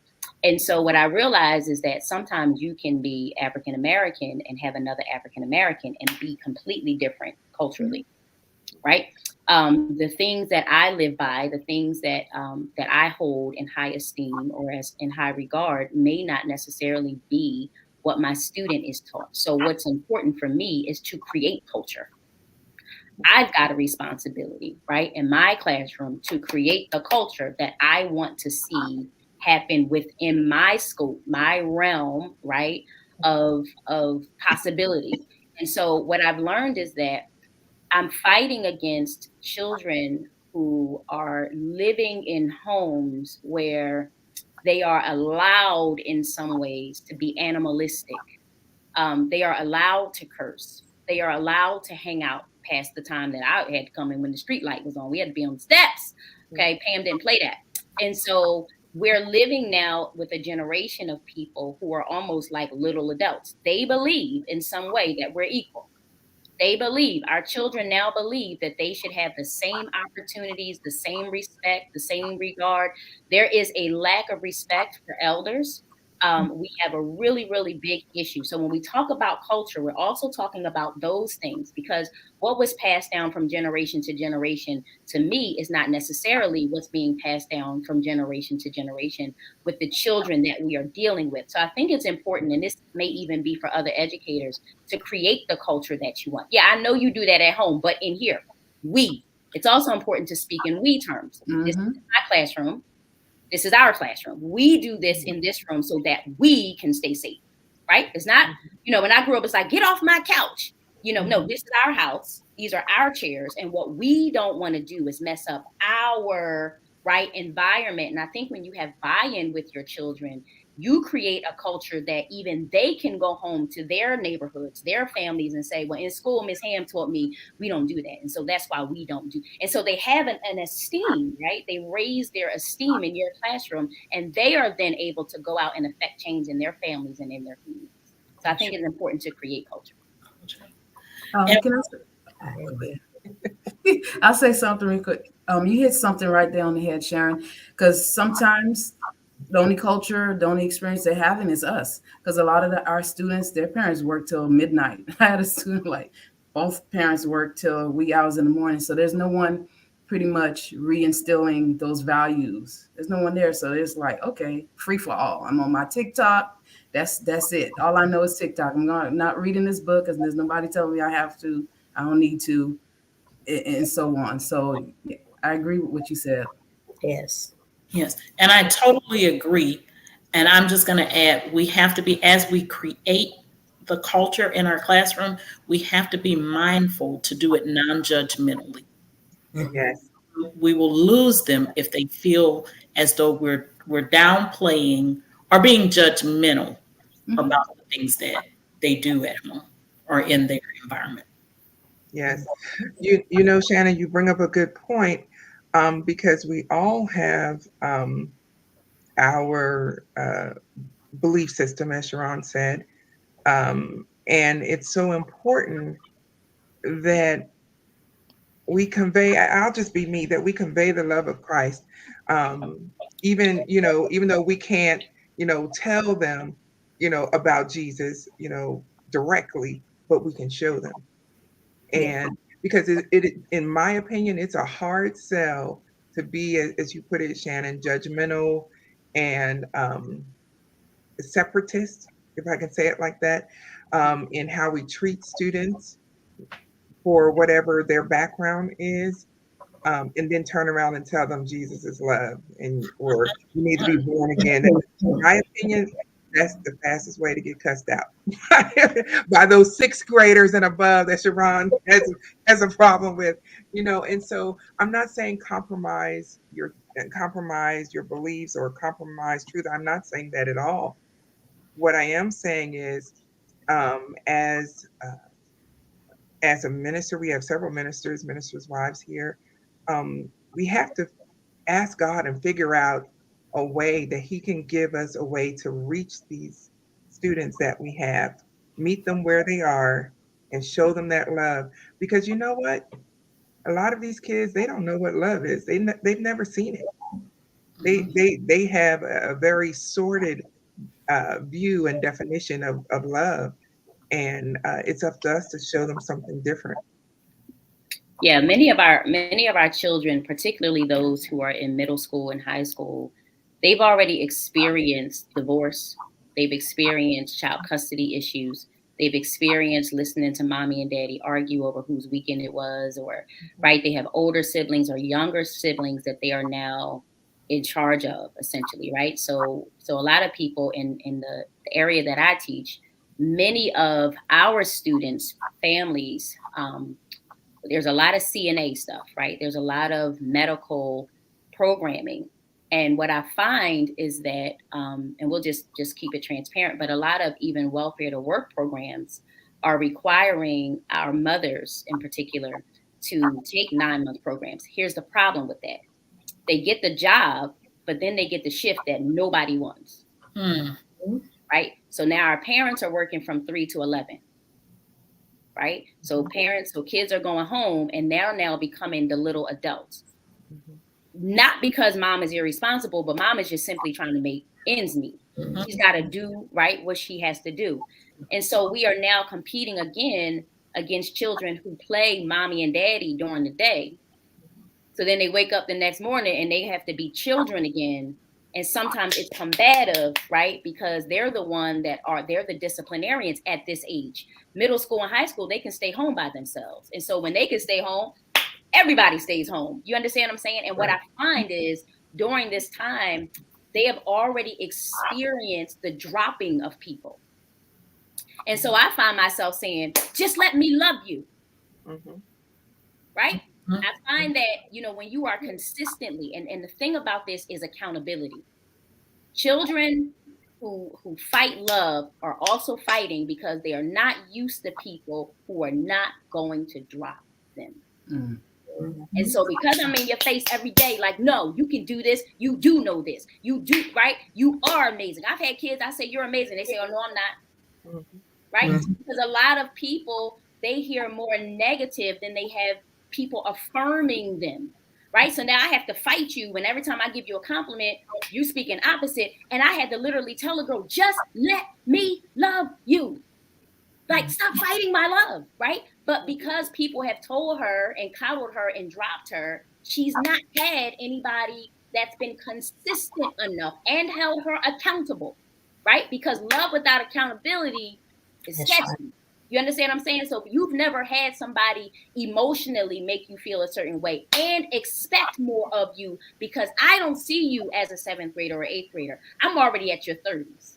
And so what I realize is that sometimes you can be African American and have another African American and be completely different culturally, right? The things that I live by, the things that I hold in high esteem or as in high regard, may not necessarily be what my student is taught. So what's important for me is to create culture. I've got a responsibility, right, in my classroom to create the culture that I want to see happen within my scope, my realm, right, of possibility. And so what I've learned is that I'm fighting against children who are living in homes where they are allowed in some ways to be animalistic. They are allowed to curse. They are allowed to hang out past the time that I had to come in when the street light was on. We had to be on the steps. Okay, Pam didn't play that. And so we're living now with a generation of people who are almost like little adults. They believe in some way that we're equal. They believe, our children now believe that they should have the same opportunities, the same respect, the same regard. There is a lack of respect for elders. We have a really, really big issue. So when we talk about culture, we're also talking about those things, because what was passed down from generation to me is not necessarily what's being passed down from generation to generation with the children that we are dealing with. So I think it's important, and this may even be for other educators, to create the culture that you want. Yeah, I know you do that at home, but in here, it's also important to speak in we terms. This is my classroom. This is our classroom. We do this in this room so that we can stay safe, right? It's not, when I grew up, it's like, get off my couch. No, this is our house. These are our chairs. And what we don't want to do is mess up our right environment. And I think when you have buy-in with your children, you create a culture that even they can go home to their neighborhoods, their families, and say, well, in school, Miss Ham taught me we don't do that. And so that's why we don't do. And so they have an esteem, right? They raise their esteem in your classroom, and they are then able to go out and affect change in their families and in their communities. So I think it's important to create culture. I'll say something real quick. You hit something right there on the head, Sharon, because sometimes the only culture, the only experience they're having is us. Because a lot of our students, their parents work till midnight. I had a student like both parents work till wee hours in the morning. So there's no one pretty much reinstilling those values. There's no one there. So it's like, okay, free for all. I'm on my TikTok. That's it. All I know is TikTok. I'm not reading this book because there's nobody telling me I have to. I don't need to, and so on. So I agree with what you said. Yes. Yes, and I totally agree. And I'm just going to add, we have to be, as we create the culture in our classroom, we have to be mindful to do it non-judgmentally. Yes. We will lose them if they feel as though we're downplaying or being judgmental about the things that they do at home or in their environment. Yes. Shannon, you bring up a good point, because we all have our belief system, as Sharon said. And it's so important that we convey, I'll just be me, that we convey the love of Christ. Even though we can't, tell them, about Jesus, directly, but we can show them. And because it, in my opinion, it's a hard sell to be, as you put it, Shannon, judgmental and separatist, if I can say it like that, in how we treat students for whatever their background is. and then turn around and tell them Jesus is love, and or you need to be born again. In my opinion, that's the fastest way to get cussed out by those sixth graders and above that Sharon has a problem with, And so I'm not saying compromise your beliefs or compromise truth. I'm not saying that at all. What I am saying is, um, as uh, as a minister, we have several ministers' wives here. We have to ask God and figure out a way that He can give us a way to reach these students that we have, meet them where they are, and show them that love. Because you know what? A lot of these kids, they don't know what love is. They've never seen it. They have a very sordid view and definition of love, and it's up to us to show them something different. Yeah, many of our children, particularly those who are in middle school and high school, they've already experienced divorce. They've experienced child custody issues. They've experienced listening to mommy and daddy argue over whose weekend it was, or right, they have older siblings or younger siblings that they are now in charge of, essentially, right? So a lot of people in the area that I teach, many of our students' families, there's a lot of CNA stuff, right? There's a lot of medical programming. And what I find is that, and we'll just keep it transparent, but a lot of even welfare to work programs are requiring our mothers in particular to take 9-month programs. Here's the problem with that. They get the job, but then they get the shift that nobody wants, right? So now our parents are working from 3 to 11. Right? So kids are going home and they're now becoming the little adults. Not because mom is irresponsible, but mom is just simply trying to make ends meet. She's got to do right what she has to do. And so we are now competing again against children who play mommy and daddy during the day. So then they wake up the next morning and they have to be children again. And sometimes it's combative, right? Because they're the disciplinarians at this age. Middle school and high school, they can stay home by themselves. And so when they can stay home, everybody stays home. You understand what I'm saying? And what I find is during this time, they have already experienced the dropping of people. And so I find myself saying, just let me love you. Right? I find that, when you are consistently, and the thing about this is accountability. Children who fight love are also fighting because they are not used to people who are not going to drop them. And so because I'm in your face every day, like, no, you can do this. You do know this. You do, right? You are amazing. I've had kids, I say, you're amazing. They say, oh, no, I'm not. Right? Because a lot of people, they hear more negative than they have people affirming them. Right? So now I have to fight you when every time I give you a compliment, you speak in opposite. And I had to literally tell a girl, just let me love you. Like, stop fighting my love, right? But because people have told her and coddled her and dropped her, she's not had anybody that's been consistent enough and held her accountable, right? Because love without accountability is sketchy. You understand what I'm saying? So if you've never had somebody emotionally make you feel a certain way and expect more of you, because I don't see you as a 7th grader or 8th grader. I'm already at your 30s.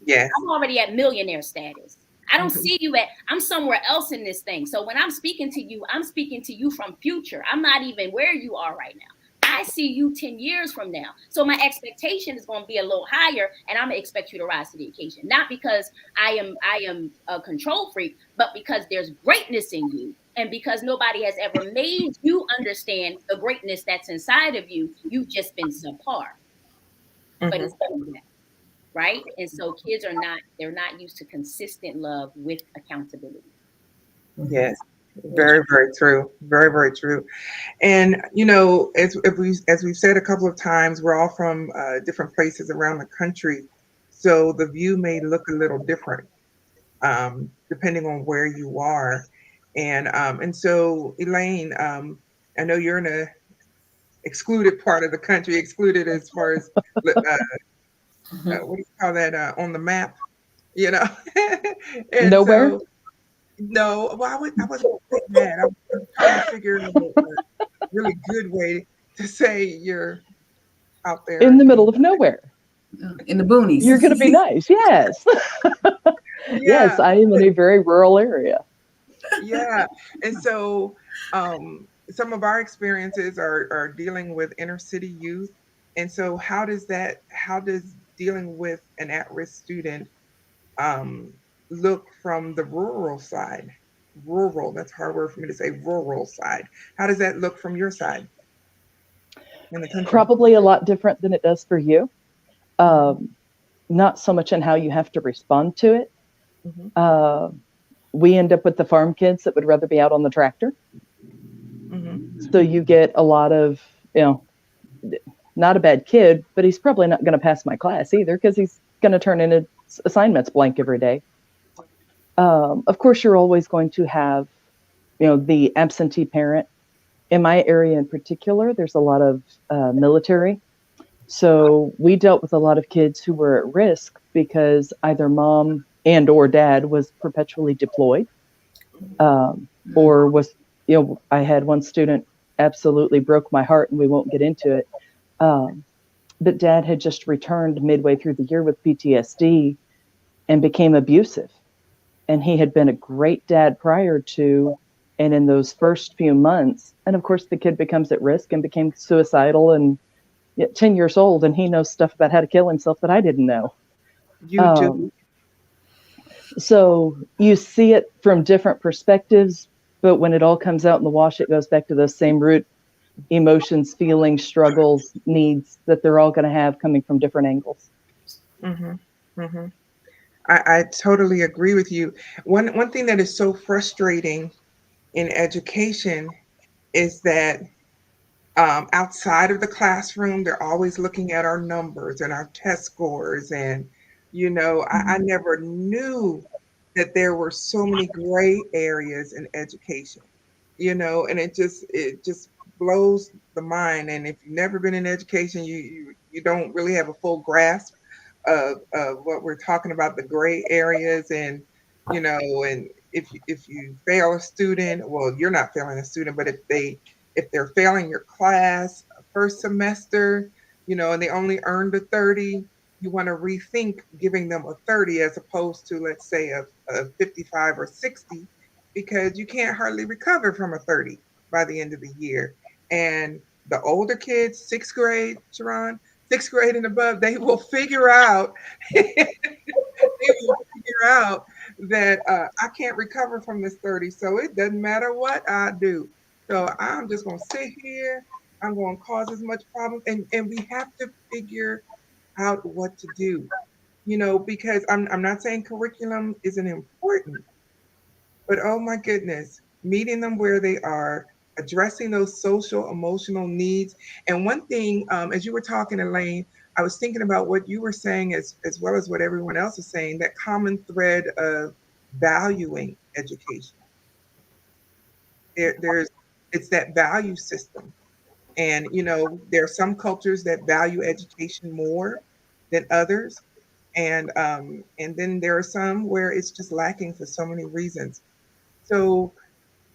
Yes. I'm already at millionaire status. I don't see you I'm somewhere else in this thing. So when I'm speaking to you from future. I'm not even where you are right now. I see you 10 years from now. So my expectation is going to be a little higher, and I'm going to expect you to rise to the occasion. Not because I am a control freak, but because there's greatness in you. And because nobody has ever made you understand the greatness that's inside of you, you've just been subpar. But it's better than that. Right? And so kids they're not used to consistent love with accountability. Yes. Very, very true. Very, very true. And as we've said a couple of times, we're all from different places around the country, so the view may look a little different depending on where you are. And so, Elaine, I know you're in a excluded part of the country, excluded as far as what do you call that on the map? And Nowhere. So, no, well, I wasn't saying that. I was trying to figure out really good way to say you're out In there. the middle of nowhere. in the boonies. You're going to be nice. Yes. Yes, Yeah, I am in a very rural area. yeah. And so some of our experiences are dealing with inner city youth. And so how does dealing with an at-risk student um, look from the rural side? Rural, that's a hard word for me to say, rural side. How does that look from your side in the country? Probably a lot different than it does for you. Hmm. Um, Not so much in how you have to respond to it. Hmm. Uh, we end up with the farm kids that would rather be out on the tractor. Hmm. So you get a lot of, you know, not a bad kid, but he's probably not going to pass my class either because he's going to turn in his assignments blank every day. Of course, you're always going to have, the absentee parent. In my area in particular, there's a lot of military. So we dealt with a lot of kids who were at risk because either mom and or dad was perpetually deployed, um, or was, I had one student absolutely broke my heart, and we won't get into it. Um, but dad had just returned midway through the year with PTSD and became abusive. And he had been a great dad prior to, and in those first few months, and of course the kid becomes at risk and became suicidal and yet 10 years old, and he knows stuff about how to kill himself that I didn't know. You do. Um, so you see it from different perspectives, but when it all comes out in the wash, it goes back to those same root emotions, feelings, struggles, needs that they're all going to have coming from different angles. Hmm. Hmm. I totally agree with you. One thing that is so frustrating in education is that outside of the classroom, they're always looking at our numbers and our test scores. And, I never knew that there were so many gray areas in education, and it just blows the mind. And if you've never been in education, you don't really have a full grasp of what we're talking about, the gray areas. And if you fail a student, well, you're not failing a student, but if they're failing your class first semester, and they only earned a 30, you want to rethink giving them a 30 as opposed to, let's say, a 55 or 60, because you can't hardly recover from a 30 by the end of the year. And the older kids, sixth grade, Sharon, sixth grade and above, they will figure out that I can't recover from this 30. So it doesn't matter what I do. So I'm just going to sit here. I'm going to cause as much problems. And we have to figure out what to do, because I'm not saying curriculum isn't important, but oh my goodness, meeting them where they are, addressing those social emotional needs. And one thing, as you were talking, Elaine, I was thinking about what you were saying as well as what everyone else is saying, that common thread of valuing education. There's it's that value system. And there are some cultures that value education more than others. And then there are some where it's just lacking for so many reasons. So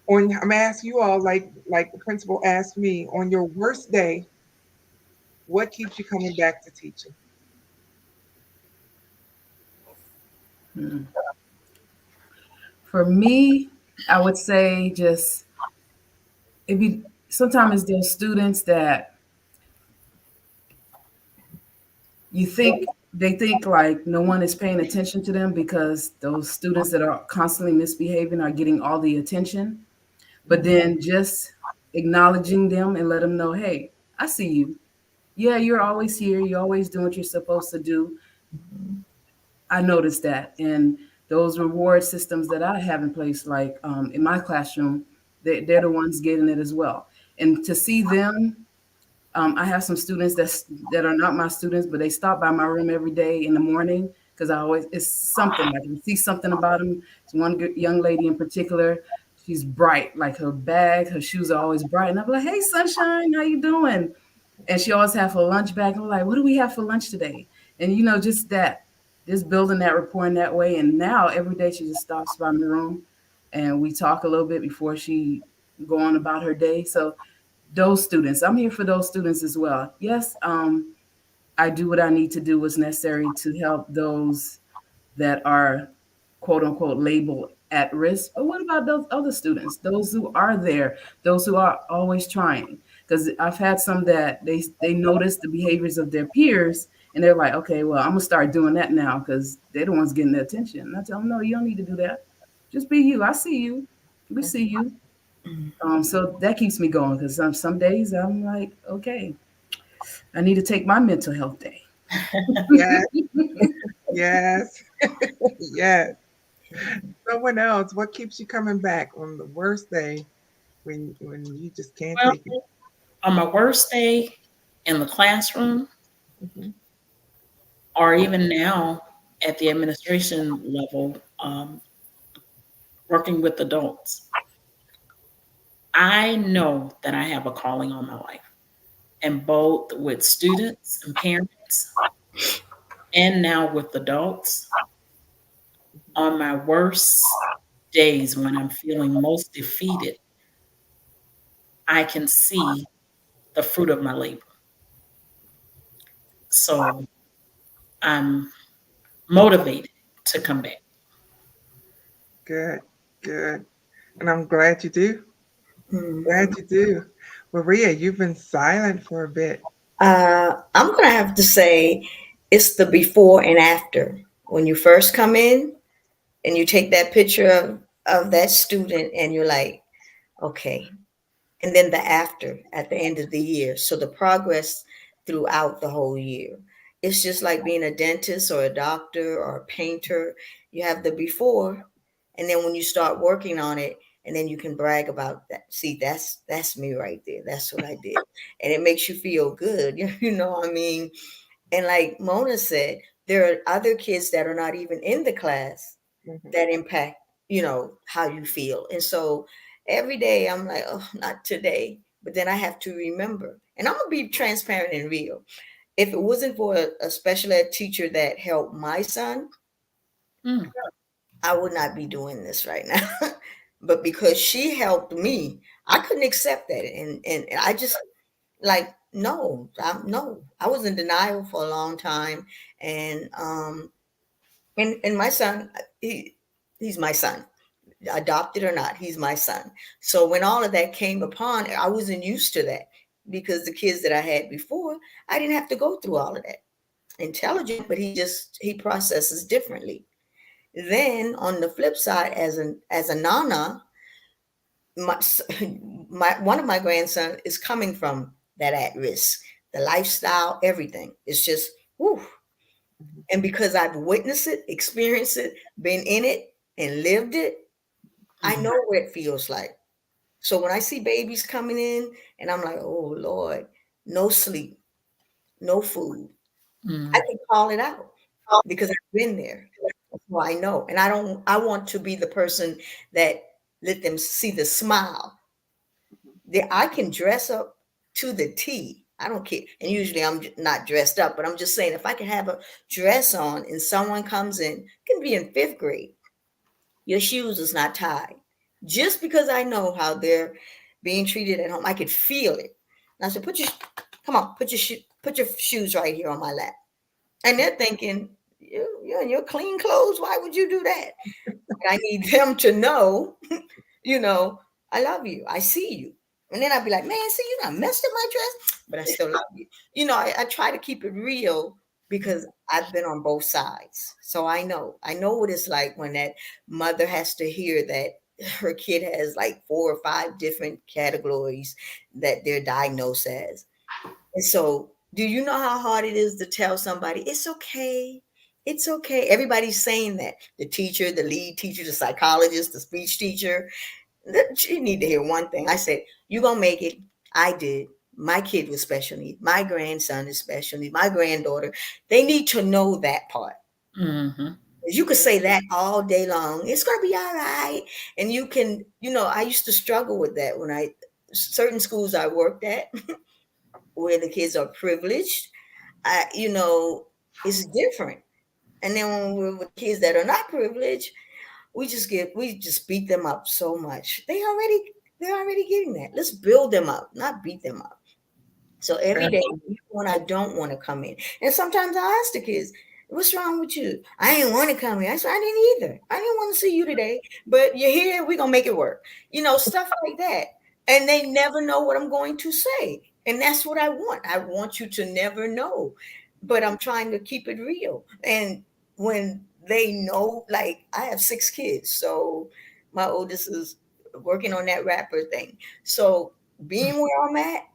I'm gonna ask you all, like the principal asked me, on your worst day, what keeps you coming back to teaching? For me, I would say just if you sometimes there's students that you think they think like no one is paying attention to them because those students that are constantly misbehaving are getting all the attention. But Mhm. then just acknowledging them and let them know, hey, I see you. Yeah, you're always here. You're always doing what you're supposed to do. I noticed that. And those reward systems that I have in place, like in my classroom, they're the ones getting it as well. And to see them, I have some students that are not my students, but they stop by my room every day in the morning because I always it's something like I see something about them. It's one young lady in particular. She's bright, like her bag, her shoes are always bright, and I'm like, "Hey, sunshine, how you doing?" And she always have her lunch bag. I'm like, "What do we have for lunch today?" And just that, just building that rapport in that way. And now every day she just stops by my room, and we talk a little bit before she go on about her day. So those students. I'm here for those students as well. Yes, I do what I need to do, what's necessary to help those that are quote unquote labeled at risk. But what about those other students, those who are there, those who are always trying? Because I've had some that they notice the behaviors of their peers and they're like, okay, well, I'm gonna start doing that now because they're the ones getting the attention. And I tell them, no, you don't need to do that. Just be you. I see you. We see you. So that keeps me going because some days I'm like, okay, I need to take my mental health day. Yes, yes, yes. Someone else, what keeps you coming back on the worst day when you just can't Well, take it? on my worst day in the classroom, Mhm. or even now at the administration level, working with adults, I know that I have a calling on my life, and both with students and parents, and now with adults. On my worst days when I'm feeling most defeated, I can see the fruit of my labor. So I'm motivated to come back. Good, good. And I'm glad you do. Mhm. Glad you do. Maria, you've been silent for a bit. I'm gonna have to say it's the before and after. When you first come in and you take that picture of that student and you're like, okay, and then the after at the end of the year. So the progress throughout the whole year. It's just like being a dentist or a doctor or a painter. You have the before, and then when you start working on it, and then you can brag about that. See, that's me right there. That's what I did, and it makes you feel good. You know what I mean? And like Mona said, there are other kids that are not even in the class Mhm. that impact, how you feel. And so every day I'm like, oh, not today. But then I have to remember, and I'm gonna be transparent and real. If it wasn't for a special ed teacher that helped my son, Mm, I would not be doing this right now. But because she helped me, I couldn't accept that. And I just like, no, no, I was in denial for a long time. And my son, he's my son, adopted or not, he's my son. So when all of that came upon, I wasn't used to that because the kids that I had before, I didn't have to go through all of that. Intelligent, but he processes differently. Then on the flip side, as a nana, my, my one of my grandson is coming from that at risk, the lifestyle, everything. It's just, whew. Mhm. And because I've witnessed it, experienced it, been in it, and lived it, I mm, know what it feels like. So when I see babies coming in and I'm like, oh Lord, no sleep, no food, I mm, can call it out because I've been there. So I know. And I want to be the person that let them see the smile. I can dress up to the T. I don't care. And usually I'm not dressed up, but I'm just saying if I can have a dress on and someone comes in, can be in fifth grade, your shoes is not tied. Just because I know how they're being treated at home, I could feel it. And I said, come on, put your shoes right here on my lap. And they're thinking, you're in your clean clothes. Why would you do that? And I need them to know, you know, I love you. I see you. And then I'd be like, man, see, you done messed up my dress, but I still love you. I try to keep it real because I've been on both sides. So I know what it's like when that mother has to hear that her kid has like 4 or 5 different categories that they're diagnosed as. And so, do you know how hard it is to tell somebody, it's okay? It's okay. Everybody's saying that. The teacher, the lead teacher, the psychologist, the speech teacher. You need to hear one thing. I said, you're going to make it. I did. My kid was special needs. My grandson is special needs. My granddaughter. They need to know that part. mhm, You could say that all day long. It's going to be all right. And you can, I used to struggle with that when certain schools I worked at where the kids are privileged. I, you know, it's different. And then when we're with kids that are not privileged, we just beat them up so much. They already They're already getting that. Let's build them up, not beat them up. So every day when I don't want to come in, and sometimes I ask the kids, "What's wrong with you?" I didn't want to come in. I said, "I didn't either. I didn't want to see you today, but you're here. We're gonna make it work." Stuff like that. And they never know what I'm going to say, and that's what I want. I want you to never know, but I'm trying to keep it real. And when they know, like I have 6 kids, so my oldest is working on that rapper thing. So being where I'm at,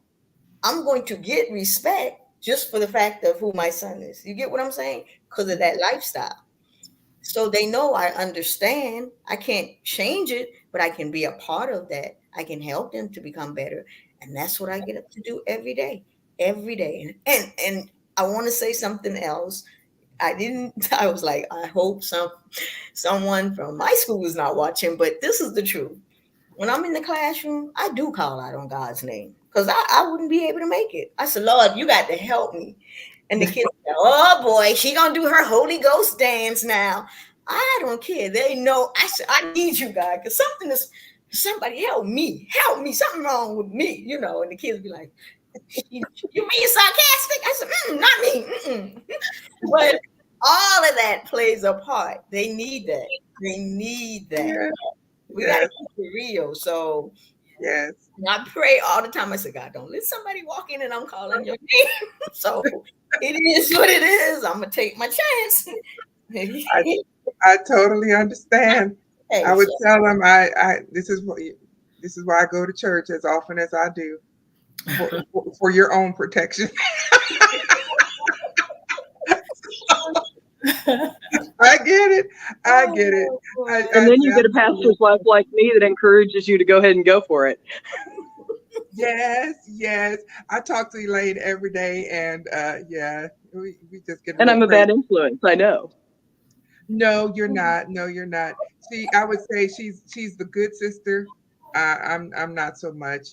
I'm going to get respect just for the fact of who my son is. You get what I'm saying? Because of that lifestyle. So they know I understand. I can't change it, but I can be a part of that. I can help them to become better. And that's what I get up to do every day. Every day. And I want to say something else. I was like, I hope someone from my school is not watching, but this is the truth. When I'm in the classroom, I do call out on God's name because I wouldn't be able to make it. I said, Lord, you got to help me. And the kids say, oh boy, she gonna do her Holy Ghost dance now. I don't care. They know. I said, I need you, God, because somebody help me. Something wrong with me, And the kids be like, you being sarcastic? I said, not me. Mm-mm. But all of that plays a part. They need that. They need that. Yeah. We got to keep it real. So Yes. I pray all the time. I say, God, don't let somebody walk in and I'm calling your name. So it is what it is. I'm going to take my chance. I totally understand. Hey, I would tell them this is why I go to church as often as I do for your own protection. I get it. I get it. And then you get a pastor's wife like me that encourages you to go ahead and go for it. Yes. I talk to Elaine every day, and we just get. And I'm a bad influence, I know. No, you're not. No, you're not. I would say she's the good sister. I'm not so much.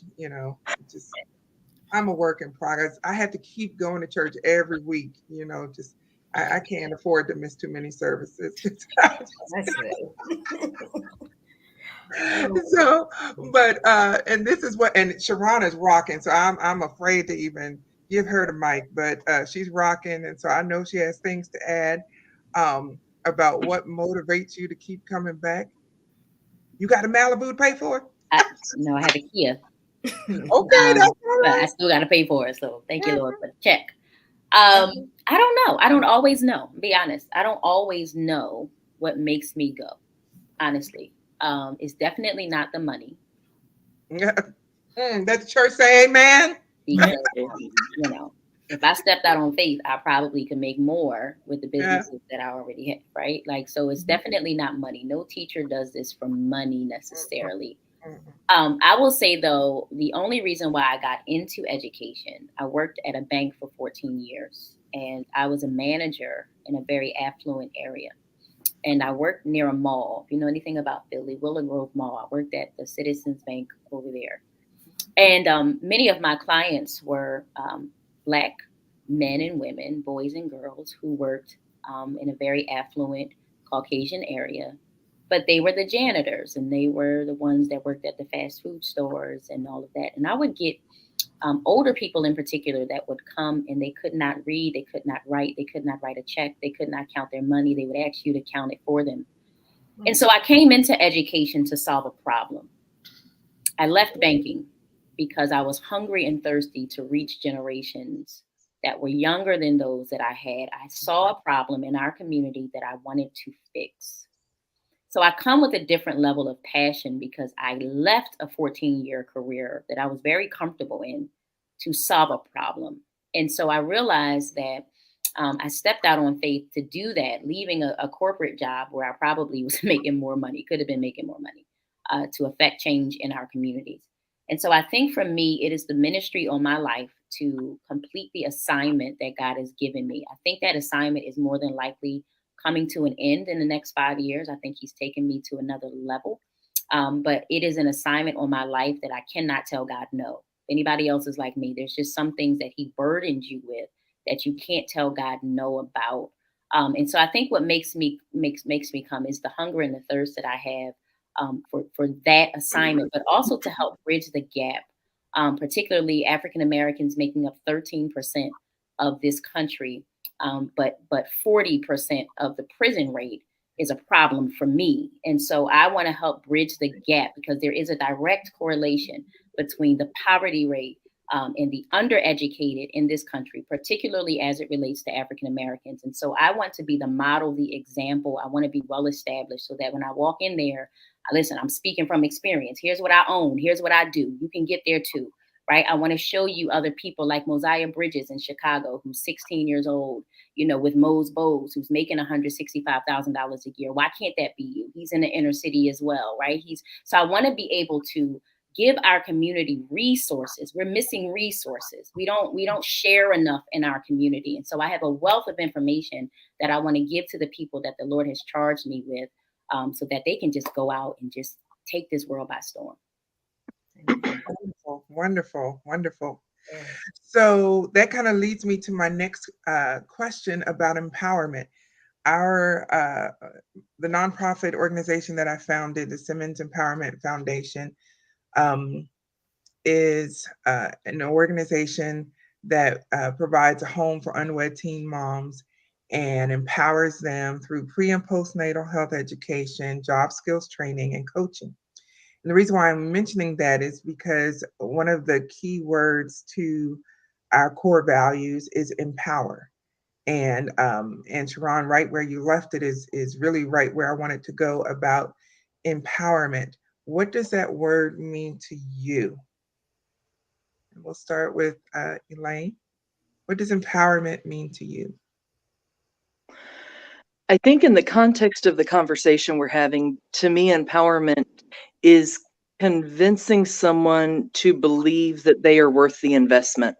Just I'm a work in progress. I have to keep going to church every week. Just I can't afford to miss too many services. So, but and this is and Sharon is rocking, so I'm afraid to even give her the mic, but she's rocking, and so I know she has things to add about what motivates you to keep coming back. You got a Malibu to pay for? No, I have a Kia. Okay, that's all but right. I still got to pay for it. So thank you, Lord, for the check. I don't know. I don't always know. Be honest. I don't always know what makes me go. Honestly, it's definitely not the money. Let the church say amen. Because if I stepped out on faith, I probably could make more with the businesses that I already have, right? Like, so it's definitely not money. No teacher does this for money necessarily. I will say, though, the only reason why I got into education, I worked at a bank for 14 years, and I was a manager in a very affluent area. And I worked near a mall. If you know anything about Philly, Willow Grove Mall, I worked at the Citizens Bank over there. And many of my clients were Black men and women, boys and girls, who worked in a very affluent Caucasian area. But they were the janitors, and they were the ones that worked at the fast food stores and all of that. And I would get older people in particular that would come and they could not read, they could not write, they could not write a check, they could not count their money. They would ask you to count it for them. And so I came into education to solve a problem. I left banking because I was hungry and thirsty to reach generations that were younger than those that I had. I saw a problem in our community that I wanted to fix. So I come with a different level of passion because I left a 14-year career that I was very comfortable in to solve a problem. And so I realized that I stepped out on faith to do that, leaving a corporate job where I probably was making more money, could have been making more money, to affect change in our communities. And so I think for me, it is the ministry on my life to complete the assignment that God has given me. I think that assignment is more than likely coming to an end in the next 5 years. I think he's taken me to another level. But it is an assignment on my life that I cannot tell God no. If anybody else is like me, there's just some things that he burdens you with that you can't tell God no about. And so I think what makes me come is the hunger and the thirst that I have for that assignment, but also to help bridge the gap, particularly African Americans making up 13% of this country, but 40% of the prison rate is a problem for me. And so I want to help bridge the gap, because there is a direct correlation between the poverty rate and the undereducated in this country, particularly as it relates to African Americans. And so I want to be the model, the example. I want to be well established so that when I walk in there, listen, I'm speaking from experience. Here's what I own. Here's what I do. You can get there too, right? I want to show you other people like Mosiah Bridges in Chicago, who's 16 years old, with Mose Bowes, who's making $165,000 a year. Why can't that be you? He's in the inner city as well, right? So I want to be able to give our community resources. We're missing resources. We don't share enough in our community. And so I have a wealth of information that I want to give to the people that the Lord has charged me with, so that they can just go out and just take this world by storm. Wonderful, wonderful, wonderful. So that kind of leads me to my next question about empowerment. The nonprofit organization that I founded, the Simmons Empowerment Foundation, is an organization that provides a home for unwed teen moms and empowers them through pre and postnatal health education, job skills training, and coaching. And the reason why I'm mentioning that is because one of the key words to our core values is empower. And Sharon, right where you left it is really right where I wanted to go about empowerment. What does that word mean to you? And we'll start with Elaine. What does empowerment mean to you? I think in the context of the conversation we're having, to me, empowerment is convincing someone to believe that they are worth the investment,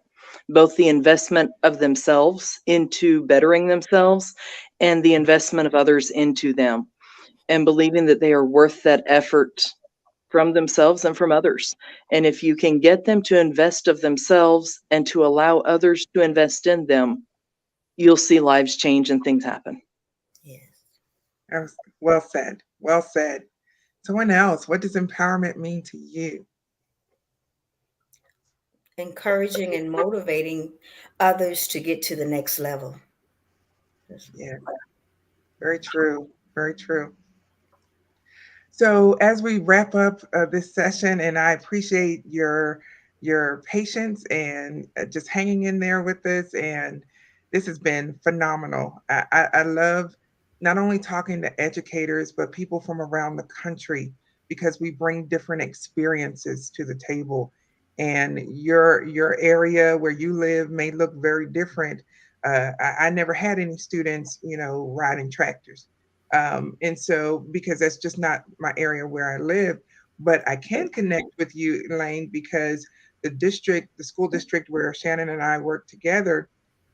both the investment of themselves into bettering themselves and the investment of others into them, and believing that they are worth that effort from themselves and from others. And if you can get them to invest of themselves and to allow others to invest in them, you'll see lives change and things happen. Yes. Well said. Well said. Someone else, what does empowerment mean to you? Encouraging and motivating others to get to the next level. Yeah, very true. Very true. So as we wrap up this session, and I appreciate your patience and just hanging in there with us, and this has been phenomenal. I love not only talking to educators, but people from around the country, because we bring different experiences to the table. And your area where you live may look very different. I never had any students, riding tractors. And so, because that's just not my area where I live, but I can connect with you, Elaine, because the school district where Shannon and I work together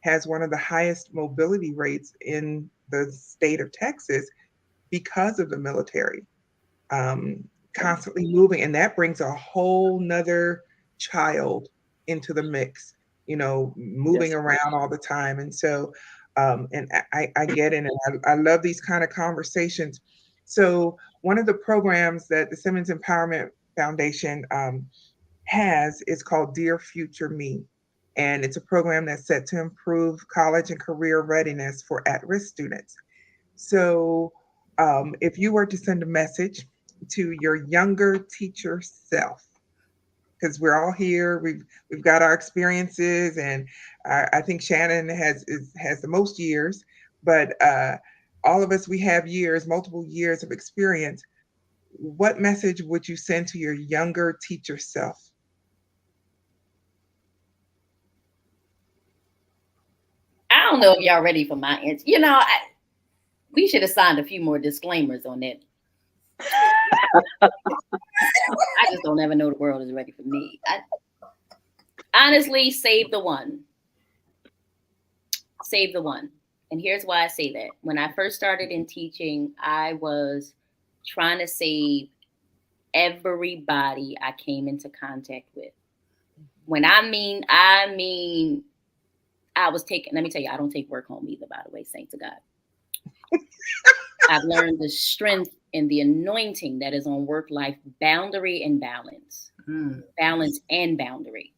has one of the highest mobility rates in the state of Texas because of the military, constantly moving. And that brings a whole nother child into the mix, moving Yes. around all the time. And so, and I get it, and I love these kind of conversations. So one of the programs that the Simmons Empowerment Foundation has is called Dear Future Me. And it's a program that's set to improve college and career readiness for at-risk students. So if you were to send a message to your younger teacher self, because we're all here, we've got our experiences, and I think Shannon has the most years, but all of us, we have years, multiple years of experience. What message would you send to your younger teacher self? I don't know if y'all ready for my answer. We should have signed a few more disclaimers on that. I just don't ever know the world is ready for me. Honestly, save the one. Save the one. And here's why I say that. When I first started in teaching, I was trying to save everybody I came into contact with. When I mean, I was taking, let me tell you, I don't take work home either, by the way, thanks to God. I've learned the strength and the anointing that is on work-life boundary and balance. Balance and boundary,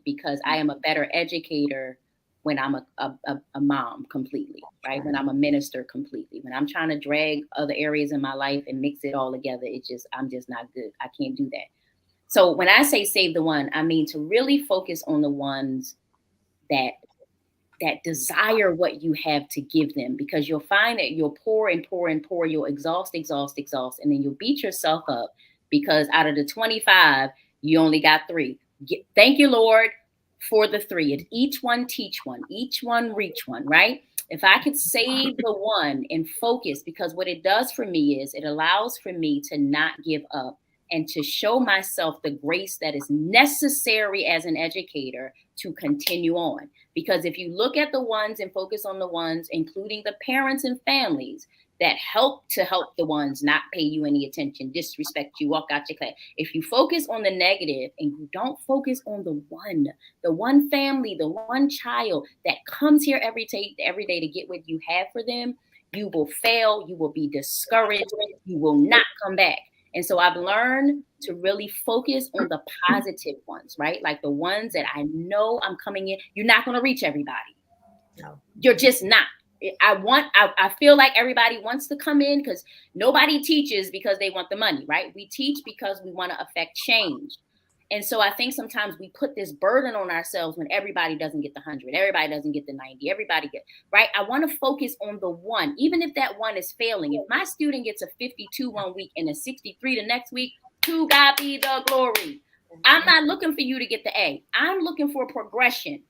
because I am a better educator when I'm a mom completely, right? When I'm a minister completely. When I'm trying to drag other areas in my life and mix it all together, I'm just not good. I can't do that. So when I say save the one, I mean to really focus on the ones that desire what you have to give them, because you'll find that you'll pour and pour and pour, you'll exhaust, and then you'll beat yourself up because out of the 25, you only got 3. Thank you, Lord, for the 3. Each one teach one, each one reach one, right? If I could save the one and focus, because what it does for me is it allows for me to not give up and to show myself the grace that is necessary as an educator to continue on. Because if you look at the ones and focus on the ones, including the parents and families that help the ones not pay you any attention, disrespect you, walk out your class. If you focus on the negative and you don't focus on the one family, the one child that comes here every day to get what you have for them, you will fail, you will be discouraged, you will not come back. And so I've learned to really focus on the positive ones, right? Like the ones that I know I'm coming in. You're not going to reach everybody. No, you're just not. I feel like everybody wants to come in because nobody teaches because they want the money, right? We teach because we want to affect change. And so I think sometimes we put this burden on ourselves when everybody doesn't get the 100, everybody doesn't get the 90, everybody get, right? I want to focus on the one, even if that one is failing. If my student gets a 52 one week and a 63 the next week, to God be the glory. I'm not looking for you to get the A. I'm looking for progression.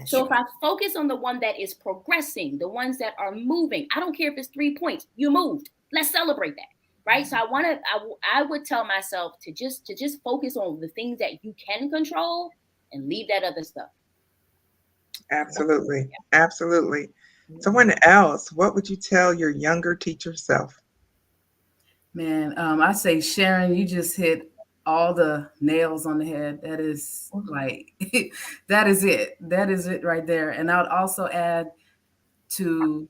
So if I focus on the one that is progressing, the ones that are moving, I don't care if it's 3 points, you moved. Let's celebrate that. Right. So I would tell myself to just focus on the things that you can control and leave that other stuff. Absolutely. Absolutely. Someone else, what would you tell your younger teacher self? Man, I say, Sharon, you just hit all the nails on the head. That is like, that is it. That is it right there. And I would also add to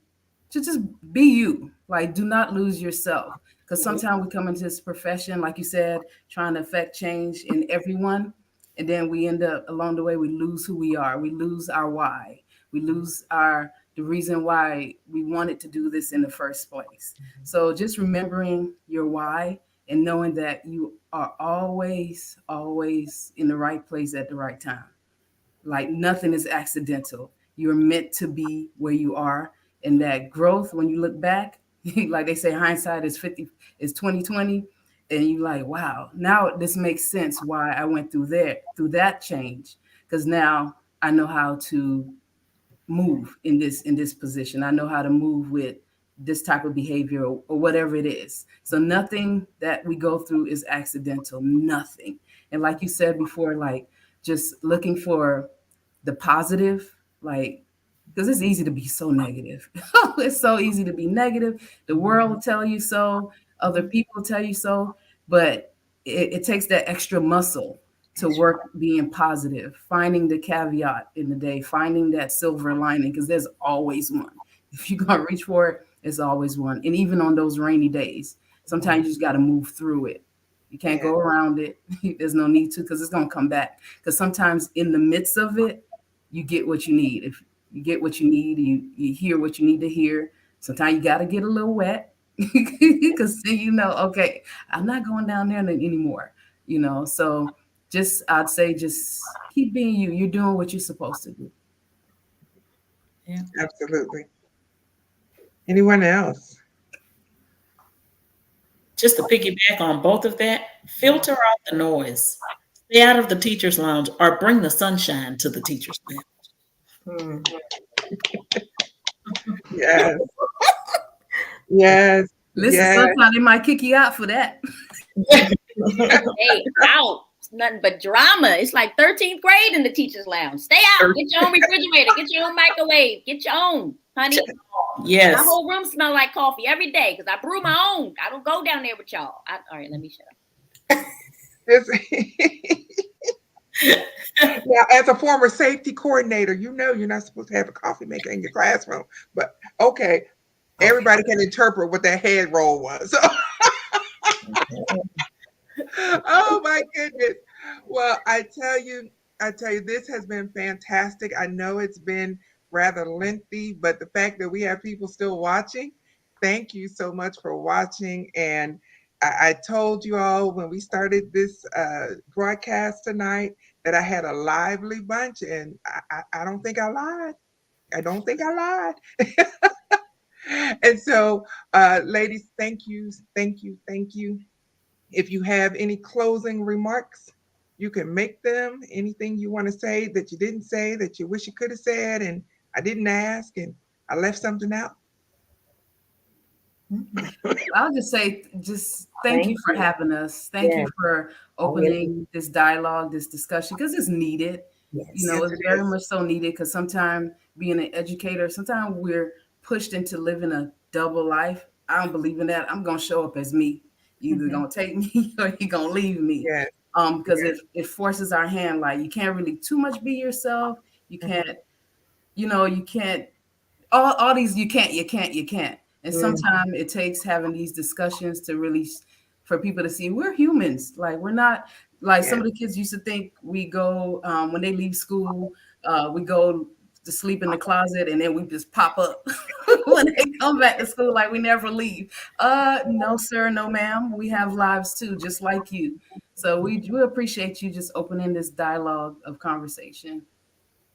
just be you. Like, do not lose yourself. Because sometimes we come into this profession, like you said, trying to affect change in everyone. And then we end up along the way, we lose who we are. We lose our why. We lose the reason why we wanted to do this in the first place. So just remembering your why and knowing that you are always, always in the right place at the right time. Like nothing is accidental. You're meant to be where you are. And that growth, when you look back, like they say, hindsight is 2020, and you like, wow, now this makes sense why I went through that change, because now I know how to move in this position. I know how to move with this type of behavior or whatever it is. So nothing that we go through is accidental, nothing. And like you said before, like just looking for the positive, like, because it's easy to be so negative. It's so easy to be negative. The world will tell you so. Other people tell you so. But it takes that extra muscle to work being positive, finding the caveat in the day, finding that silver lining, because there's always one. If you're going to reach for it, there's always one. And even on those rainy days, sometimes you just got to move through it. You can't go around it. There's no need to, because it's going to come back. Because sometimes in the midst of it, you get what you need. If you get what you need, you hear what you need to hear. Sometimes you got to get a little wet because you know, okay, I'm not going down there anymore, you know. So I'd say just keep being you. You're doing what you're supposed to do. Yeah, absolutely. Anyone else? Just to piggyback on both of that, filter out the noise. Stay out of the teacher's lounge or bring the sunshine to the teacher's lounge. Yes. Yes. Listen, sometimes they might kick you out for that. Hey, out. It's nothing but drama. It's like 13th grade in the teacher's lounge. Stay out. Get your own refrigerator. Get your own microwave. Get your own, honey. Yes. My whole room smells like coffee every day because I brew my own. I don't go down there with y'all. All right, let me shut up. Now, as a former safety coordinator, you know you're not supposed to have a coffee maker in your classroom. But okay, Okay. Everybody can interpret what that head roll was. Oh my goodness. Well, I tell you, this has been fantastic. I know it's been rather lengthy, but the fact that we have people still watching, thank you so much for watching. And I told you all when we started this broadcast tonight that I had a lively bunch, and I don't think I lied. I don't think I lied. And so, ladies, thank you, thank you, thank you. If you have any closing remarks, you can make them. Anything you want to say that you didn't say that you wish you could have said, and I didn't ask, and I left something out. I'll just say, just thank you Thank for you. having us. Thank you Yes, for I really, opening this dialogue, this discussion, because it's needed. You yes. know, Yes, it's it very is. much so needed because sometimes being an educator, sometimes we're pushed into living a double life. I don't believe in that. I'm gonna show up as me. You either Mhm. gonna take me or you gonna leave me. Yes, Because yes. it forces our hand. Like you can't really too much be yourself. You Mhm. can't, you can't all these you can't and Mm, sometimes it takes having these discussions to really for people to see we're humans, like we're not like some Yes, of the kids used to think we go when they leave school, we go to sleep in the closet and then we just pop up when they come back to school like we never leave. No sir, no ma'am, we have lives too just like you. So we appreciate you just opening this dialogue of conversation.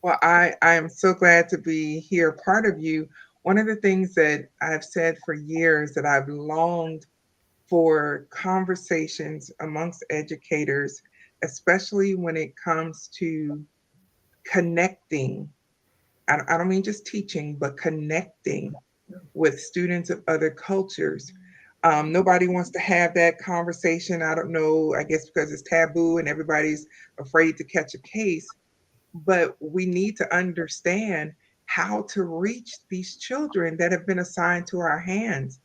well, I am so glad to be here, part of you. One of the things that I've said for years that I've longed for conversations amongst educators, especially when it comes to connecting. I don't mean just teaching, but connecting with students of other cultures. Nobody wants to have that conversation. I don't know, I guess because it's taboo and everybody's afraid to catch a case, but we need to understand how to reach these children that have been assigned to our hands.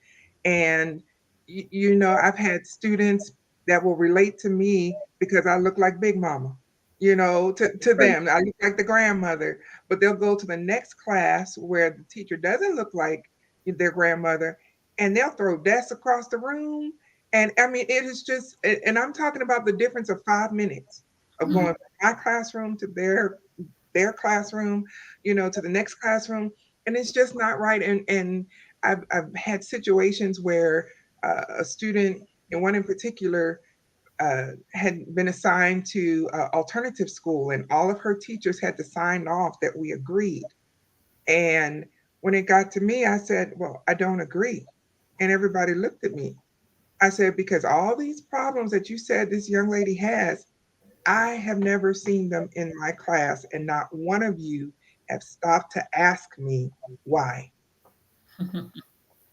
And, I've had students that will relate to me because I look like Big Mama. To right. them, I look like the grandmother, but they'll go to the next class where the teacher doesn't look like their grandmother, and they'll throw desks across the room. And I mean, it is just, and I'm talking about the difference of 5 minutes of Mm. going from my classroom to their classroom, to the next classroom, and it's just not right. And I've had situations where a student, and one in particular, had been assigned to alternative school, and all of her teachers had to sign off that we agreed. And when it got to me, I said, "Well, I don't agree." And everybody looked at me. I said, "Because all these problems that you said this young lady has, I have never seen them in my class, and not one of you have stopped to ask me why."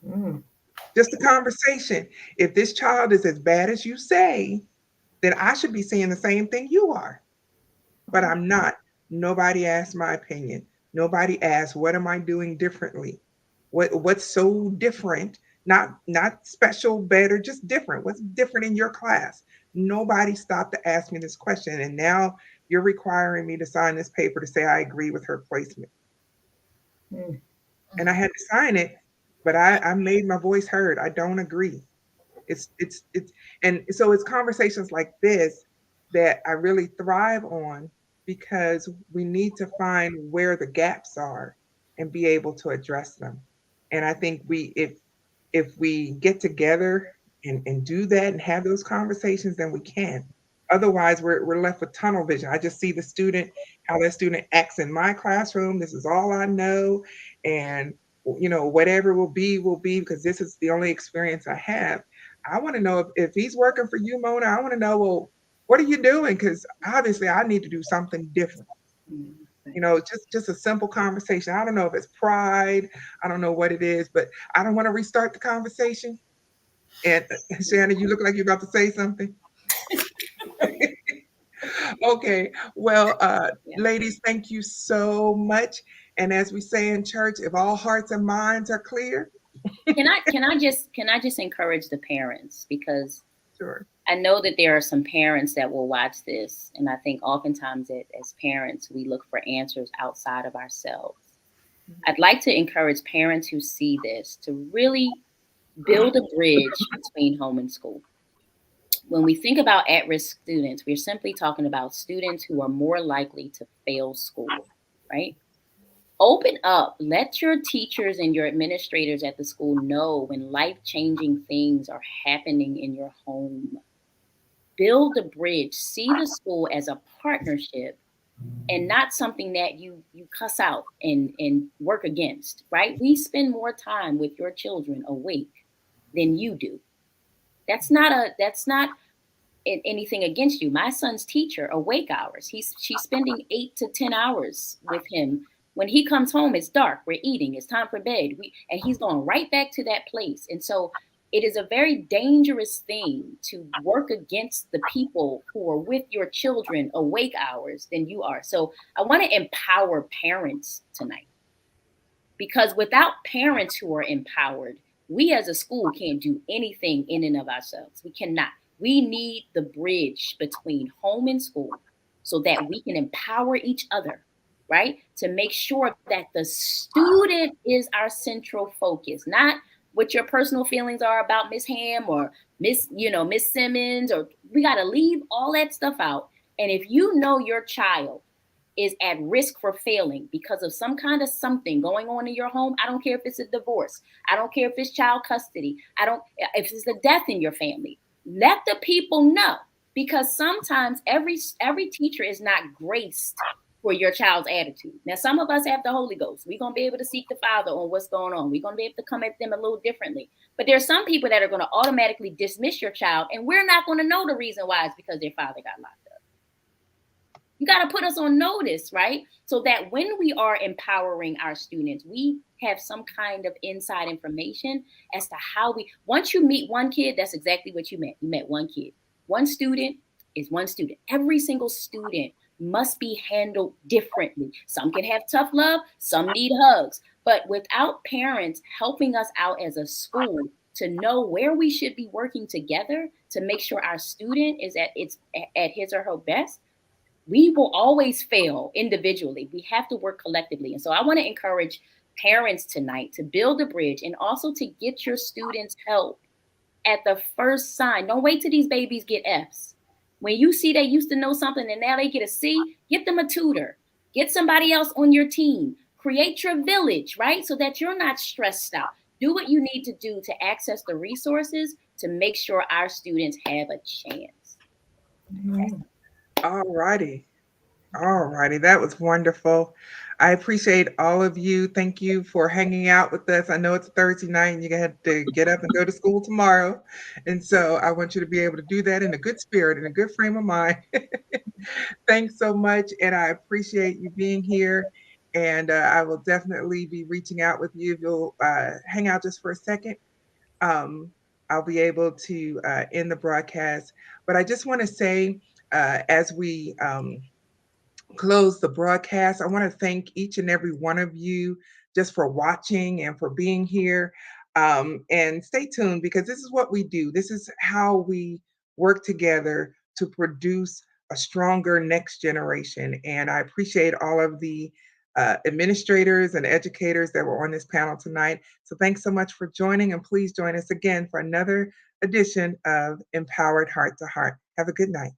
Mm, Just a conversation. If this child is as bad as you say, then I should be saying the same thing you are, but I'm not. Nobody asked my opinion. Nobody asked what am I doing differently? What's so different? Not special, better, just different. What's different in your class? Nobody stopped to ask me this question, and now you're requiring me to sign this paper to say I agree with her placement. mm, And I had to sign it, but I made my voice heard. I don't agree. It's and so it's conversations like this that I really thrive on because we need to find where the gaps are and be able to address them. And I think if we get together and do that and have those conversations, then we can. Otherwise, we're left with tunnel vision. I just see the student, how that student acts in my classroom. This is all I know. And, whatever will be because this is the only experience I have. I want to know if he's working for you, Mona. I want to know, well, what are you doing? Because obviously I need to do something different. Mm, thank Just a simple conversation. I don't know if it's pride. I don't know what it is, but I don't want to restart the conversation. And Shannon, you look like you're about to say something. Okay. Well, Yeah. ladies, thank you so much. And as we say in church, if all hearts and minds are clear, Can I just encourage the parents, because sure. I know that there are some parents that will watch this, and I think oftentimes as parents we look for answers outside of ourselves. I'd like to encourage parents who see this to really build a bridge between home and school. When we think about at risk students, we're simply talking about students who are more likely to fail school, right? Open up, let your teachers and your administrators at the school know when life changing things are happening in your home. Build a bridge, see the school as a partnership and not something that you cuss out and work against, right? We spend more time with your children awake than you do. That's not anything against you. My son's teacher, awake hours. She's spending 8 to 10 hours with him. When he comes home, it's dark. We're eating. It's time for bed. And he's going right back to that place. And so it is a very dangerous thing to work against the people who are with your children awake hours than you are. So I want to empower parents tonight, because without parents who are empowered, we as a school can't do anything in and of ourselves. We cannot. We need the bridge between home and school so that we can empower each other, right? To make sure that the student is our central focus, not what your personal feelings are about Miss Ham or Miss Simmons, or we got to leave all that stuff out. And if you know your child is at risk for failing because of some kind of something going on in your home, I don't care if it's a divorce, I don't care if it's child custody, I don't if it's a death in your family, let the people know, because sometimes every teacher is not graced for your child's attitude. Now, some of us have the Holy Ghost. We're going to be able to seek the Father on what's going on. We're going to be able to come at them a little differently. But there's some people that are going to automatically dismiss your child, and we're not going to know the reason why. It's because their father got locked up. You got to put us on notice, right? So that when we are empowering our students, we have some kind of inside information as to how once you meet one kid, that's exactly what you met. You met one kid. One student is one student. Every single student must be handled differently. Some can have tough love, some need hugs. But without parents helping us out as a school to know where we should be working together to make sure our student is at his or her best, we will always fail individually. We have to work collectively. And so I want to encourage parents tonight to build a bridge and also to get your students help at the first sign. Don't wait till these babies get F's. When you see they used to know something and now they get a C, get them a tutor. Get somebody else on your team. Create your village, right? So that you're not stressed out. Do what you need to do to access the resources to make sure our students have a chance. All righty. All righty. That was wonderful. I appreciate all of you. Thank you for hanging out with us. I know it's a Thursday night and you had to get up and go to school tomorrow. And so I want you to be able to do that in a good spirit, in a good frame of mind. Thanks so much. And I appreciate you being here. And I will definitely be reaching out with you if you'll hang out just for a second. Um, I'll be able to end the broadcast. But I just want to say, as we close the broadcast, I want to thank each and every one of you just for watching and for being here. And stay tuned, because this is what we do. This is how we work together to produce a stronger next generation. And I appreciate all of the administrators and educators that were on this panel tonight. So thanks so much for joining, and please join us again for another edition of Empowered Heart to Heart. Have a good night.